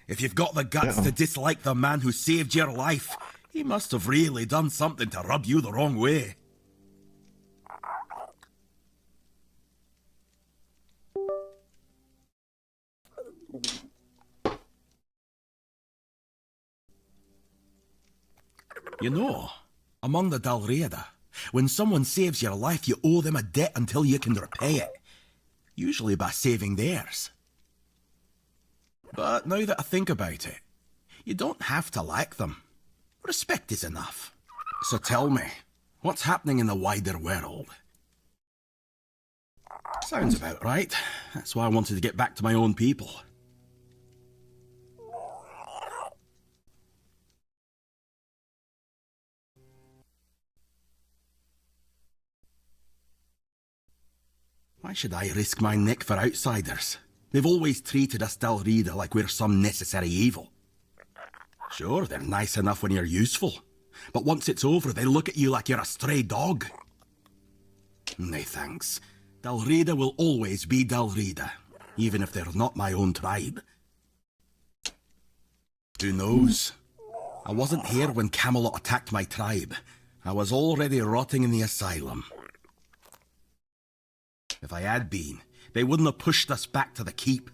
S15: If you've got the guts to dislike the man who saved your life, he must have really done something to rub you the wrong way. You know, among the Dalriada, when someone saves your life, you owe them a debt until you can repay it. Usually by saving theirs. But now that I think about it, you don't have to like them. Respect is enough. So tell me, what's happening in the wider world? Sounds about right. That's why I wanted to get back to my own people. Why should I risk my neck for outsiders? They've always treated us Dalriada like we're some necessary evil. Sure, they're nice enough when you're useful, but once it's over, they look at you like you're a stray dog. Nay, thanks. Dalriada will always be Dalriada, even if they're not my own tribe. Who knows? I wasn't here when Camelot attacked my tribe. I was already rotting in the asylum. If I had been, they wouldn't have pushed us back to the keep,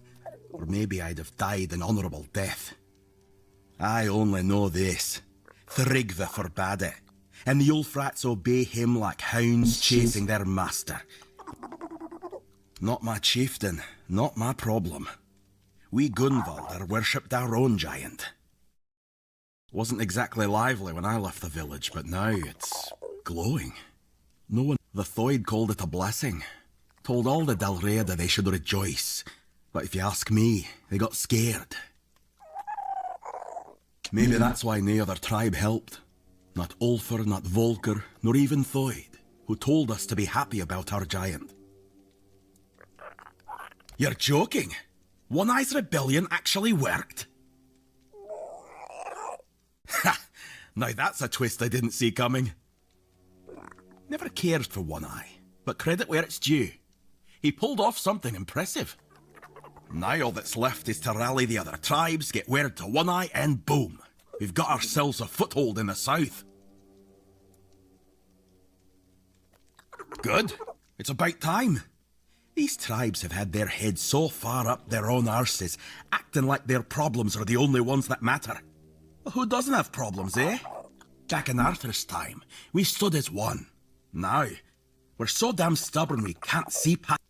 S15: or maybe I'd have died an honourable death. I only know this. Thrigve forbade it, and the Ulfrats obey him like hounds chasing their master. Not my chieftain, not my problem. We Gunvalder worshipped our own giant. Wasn't exactly lively when I left the village, but now it's glowing. No one... The Thoid called it a blessing. Told all the Dalriada they should rejoice. But if you ask me, they got scared. Maybe that's why no other tribe helped. Not Ulfr, not Volker, nor even Thoid, who told us to be happy about our giant. You're joking? One Eye's rebellion actually worked? Ha! Now that's a twist I didn't see coming. Never cared for One Eye, but credit where it's due. He pulled off something impressive. Now all that's left is to rally the other tribes, get word to One Eye, and boom! We've got ourselves a foothold in the south. Good. It's about time. These tribes have had their heads so far up their own arses, acting like their problems are the only ones that matter. Well, who doesn't have problems, eh? Back in Arthur's time, we stood as one. Now, we're so damn stubborn we can't see past...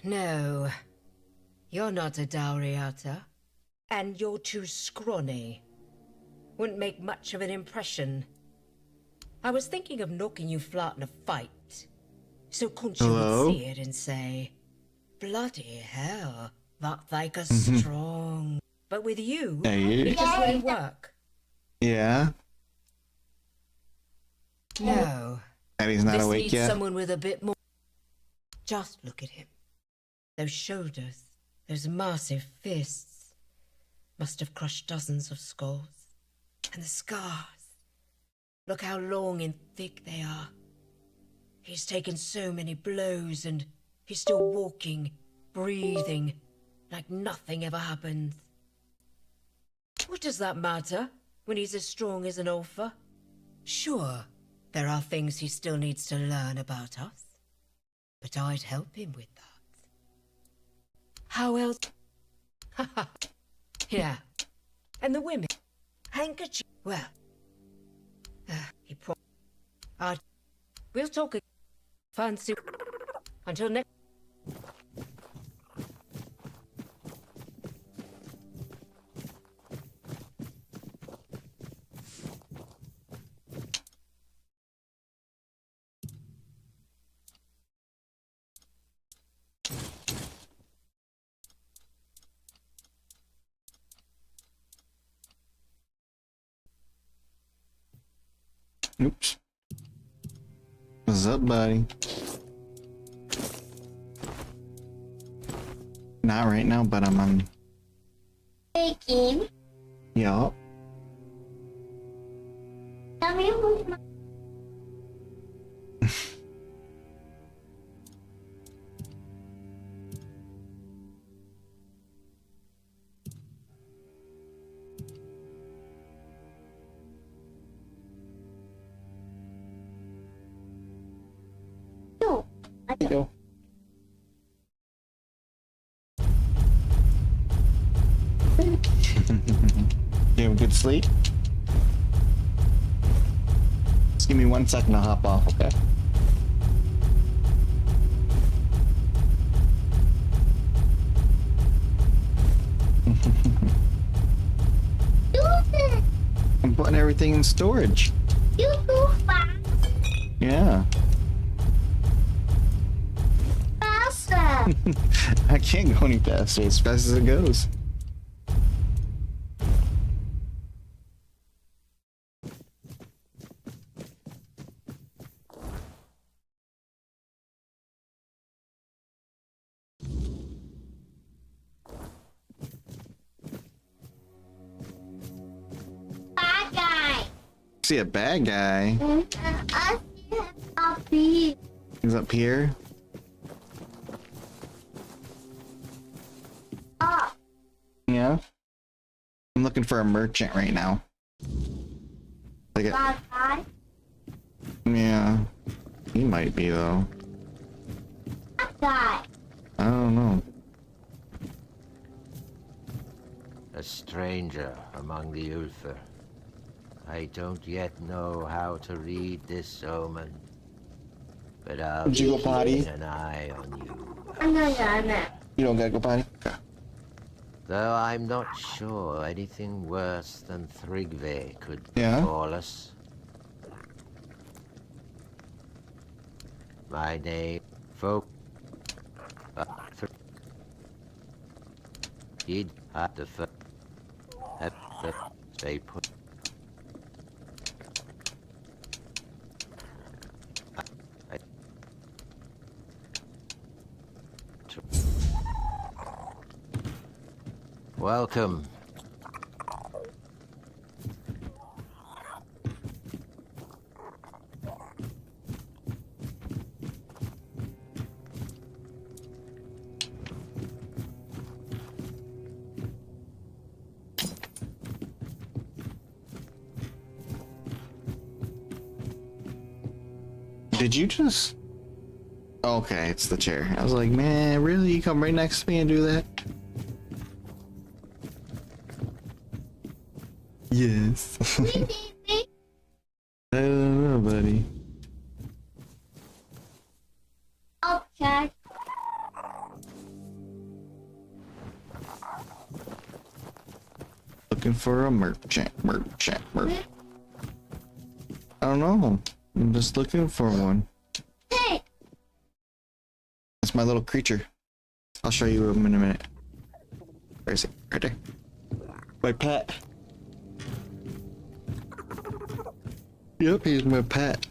S16: No. You're not a Dauriata. And you're too scrawny. Wouldn't make much of an impression. I was thinking of knocking you flat in a fight. So Concha would see it and say, bloody hell, that Thyka's strong. But with you, it just wouldn't work.
S4: Yeah.
S16: No.
S4: And he's not
S16: This
S4: awake
S16: needs
S4: yet.
S16: someone with a bit more. Just look at him. Those shoulders, those massive fists. Must have crushed dozens of skulls. And the scars. Look how long and thick they are. He's taken so many blows and he's still walking, breathing, like nothing ever happened. What does that matter when he's as strong as an Ulfa? Sure, there are things he still needs to learn about us. But I'd help him with that. How else? Yeah. And the women. Handkerchief. Well. We'll talk again. Fancy. Until next.
S4: Oops. What's up, buddy? Not right now, but I'm on.
S17: Baking.
S4: Yup.
S17: Tell me who's my.
S4: There you go. You have a good sleep? Just give me 1 second to hop off, okay? I'm putting everything in storage.
S17: You too fast.
S4: Yeah.
S17: Faster.
S4: I can't go any faster, as fast as it goes.
S17: Bad guy.
S4: See a bad guy.
S17: I see him up here.
S4: He's up here.
S17: Up.
S4: Yeah. I'm looking for a merchant right now. Like a,
S17: Bad guy.
S4: yeah. He might be though.
S17: Bad guy.
S4: I don't know.
S8: A stranger among the Ulfa. I don't yet know how to read this omen, but I'll
S4: Did you
S8: be
S4: go potty?
S8: keeping an eye on you.
S17: I know you're not.
S4: You don't gotta go potty? Okay.
S8: Though I'm not sure anything worse than Thrigve could
S4: Yeah?
S8: befall us. My name, folk. He'd had the first. They put. Welcome.
S4: Did you just... Okay, it's the chair. I was like, man, really? You come right next to me and do that? Yes. I don't know, buddy.
S17: Okay.
S4: Looking for a merchant. I don't know. I'm just looking for one.
S17: Hey.
S4: That's my little creature. I'll show you him in a minute. Where is it? Right there. My pet. Yep, he's my pet.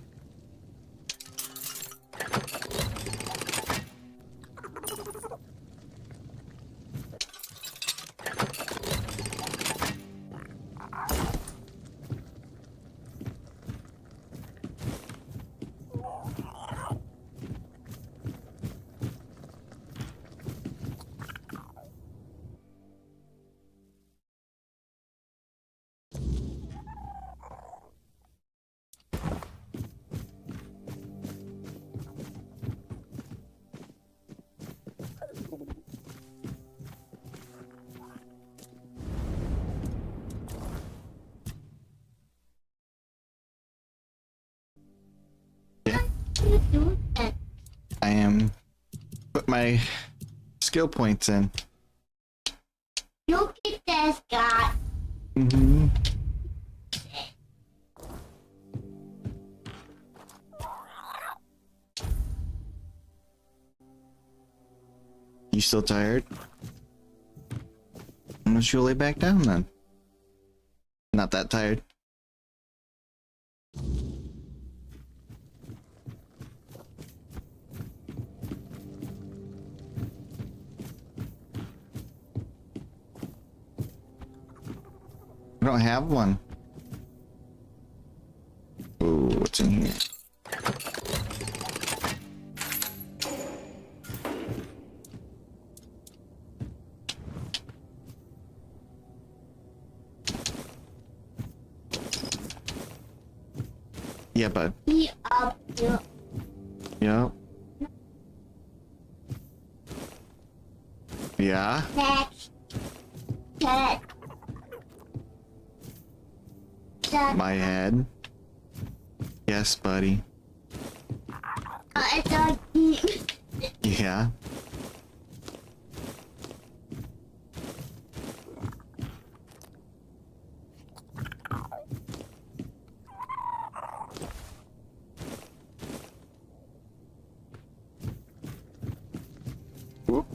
S4: I am put my skill points in.
S17: Look at this guy.
S4: Mm-hmm. You still tired? Why don't you lay back down then? Not that tired. I don't have one. Ooh, what's in here? Yeah, bud.
S17: He up here.
S4: Yep. Yeah.
S17: Next. Cat.
S4: My head. Yes, buddy.
S17: It's a
S4: Yeah. Whoop,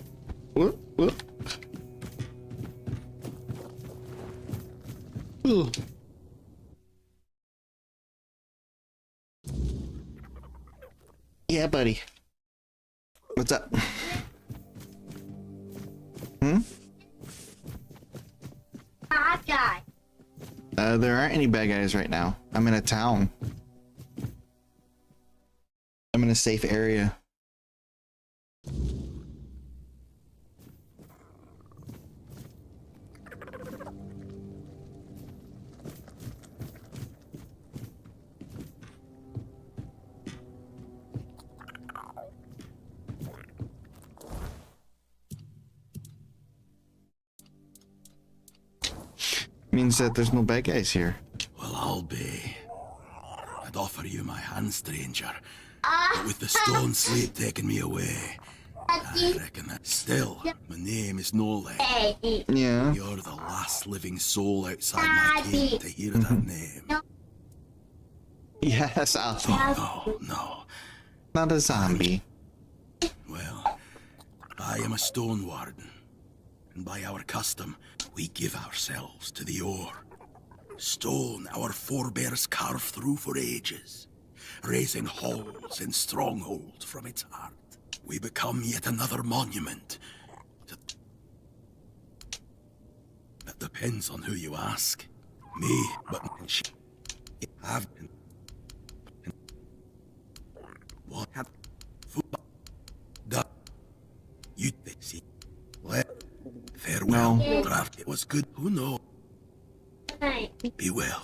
S4: whoop, whoop. Ooh. Yeah, buddy. What's up?
S17: bad guy.
S4: There aren't any bad guys right now. I'm in a town. I'm in a safe area. Means that there's no bad guys here.
S15: Well, I'll be. I'd offer you my hand, stranger. But with the stone slate taking me away, I reckon that still, my name is Nole.
S4: Yeah.
S15: You're the last living soul outside my cave to hear that name.
S4: Yes,
S15: Oh, no.
S4: Not a zombie.
S15: Well, I am a stone warden. And by our custom, we give ourselves to the ore. Stone our forebears carved through for ages, raising halls and strongholds from its heart. We become yet another monument. That depends on who you ask. Me, but I've been. What have you see? Farewell,
S4: No.
S15: draft. It was good. Who knows? Be well.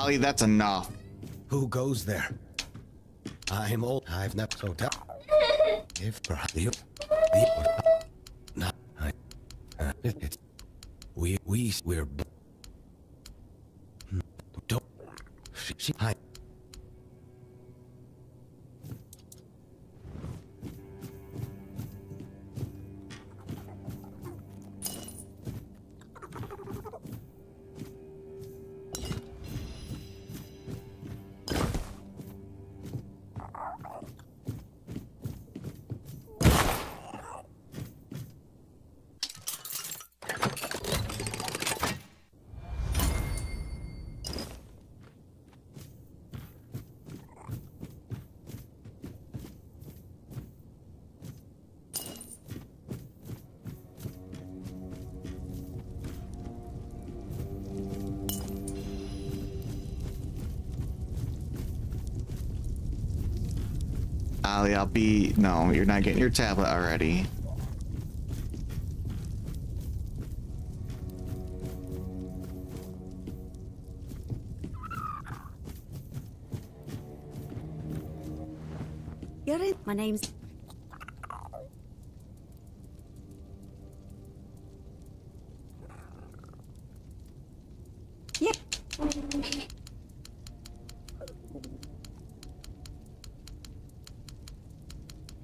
S4: Ali, that's enough.
S15: Who goes there? I'm old. I've never so tough. If perhaps you, not it's we're don't she I.
S4: Ali, I'll be... No, you're not getting your tablet already.
S2: You're in. My name's... Yeah.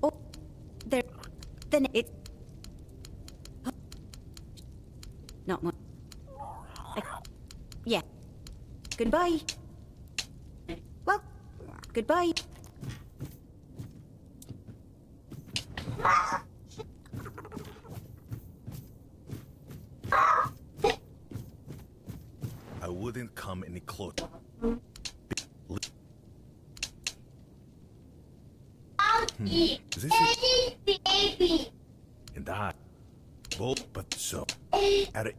S2: Oh, there. Then it... Not one. Yeah. Goodbye. Well, goodbye.
S18: I wouldn't come any closer. Is this it? And I both but so at it.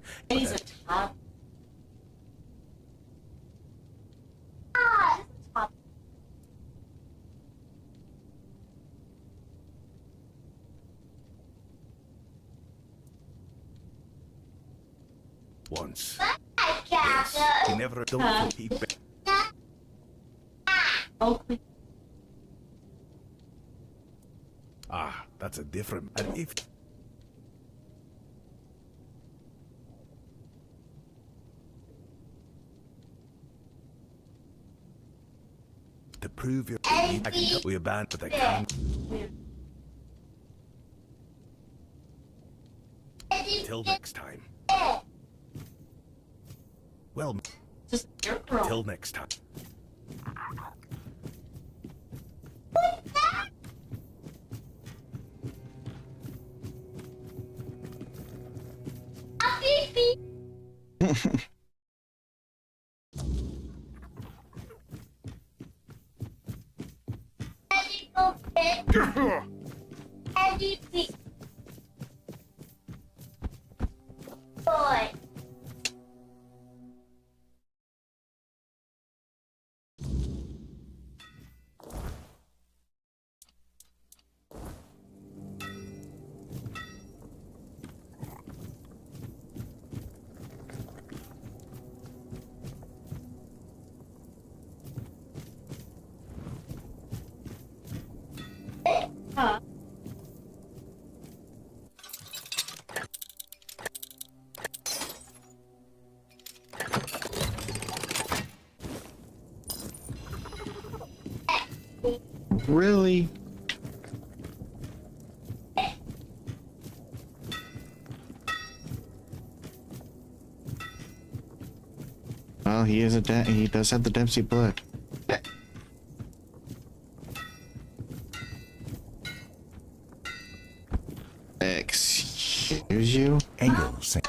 S18: Once. Yes. He never don't keep it. Ah, that's a different. And if to prove your I can help we abandon, but I can't. Till next time. Well, till next time.
S17: Boy.
S4: Really? Well, he is he does have the Dempsey blood. Excuse you?
S5: Engel said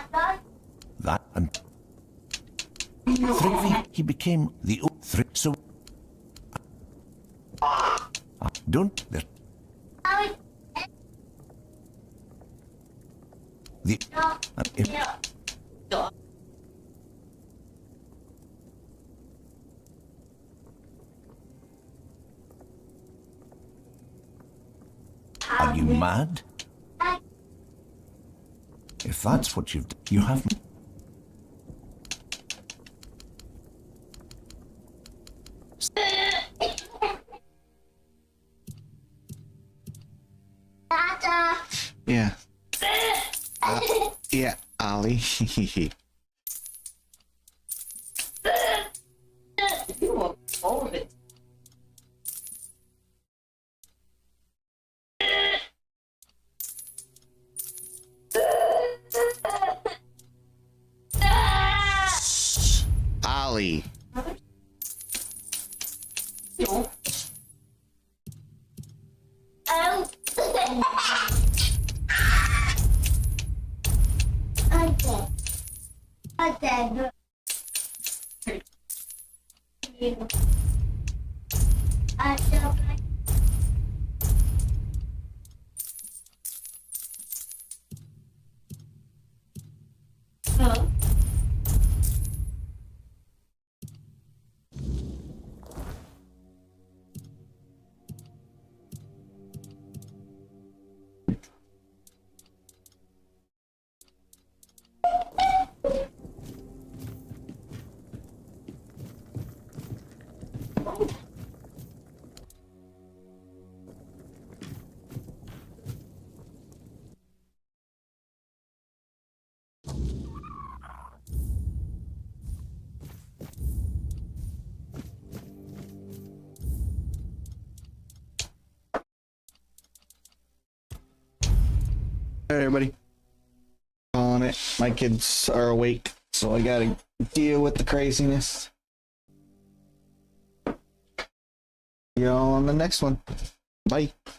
S5: that and he became the so don't there the are you mad? If that's what you've done, you have
S4: Yeah. Yeah, Ollie.
S16: You want all of it.
S4: Ollie.
S16: Don't.
S4: Alright, everybody. On it. My kids are awake, so I gotta deal with the craziness. See y'all on the next one. Bye.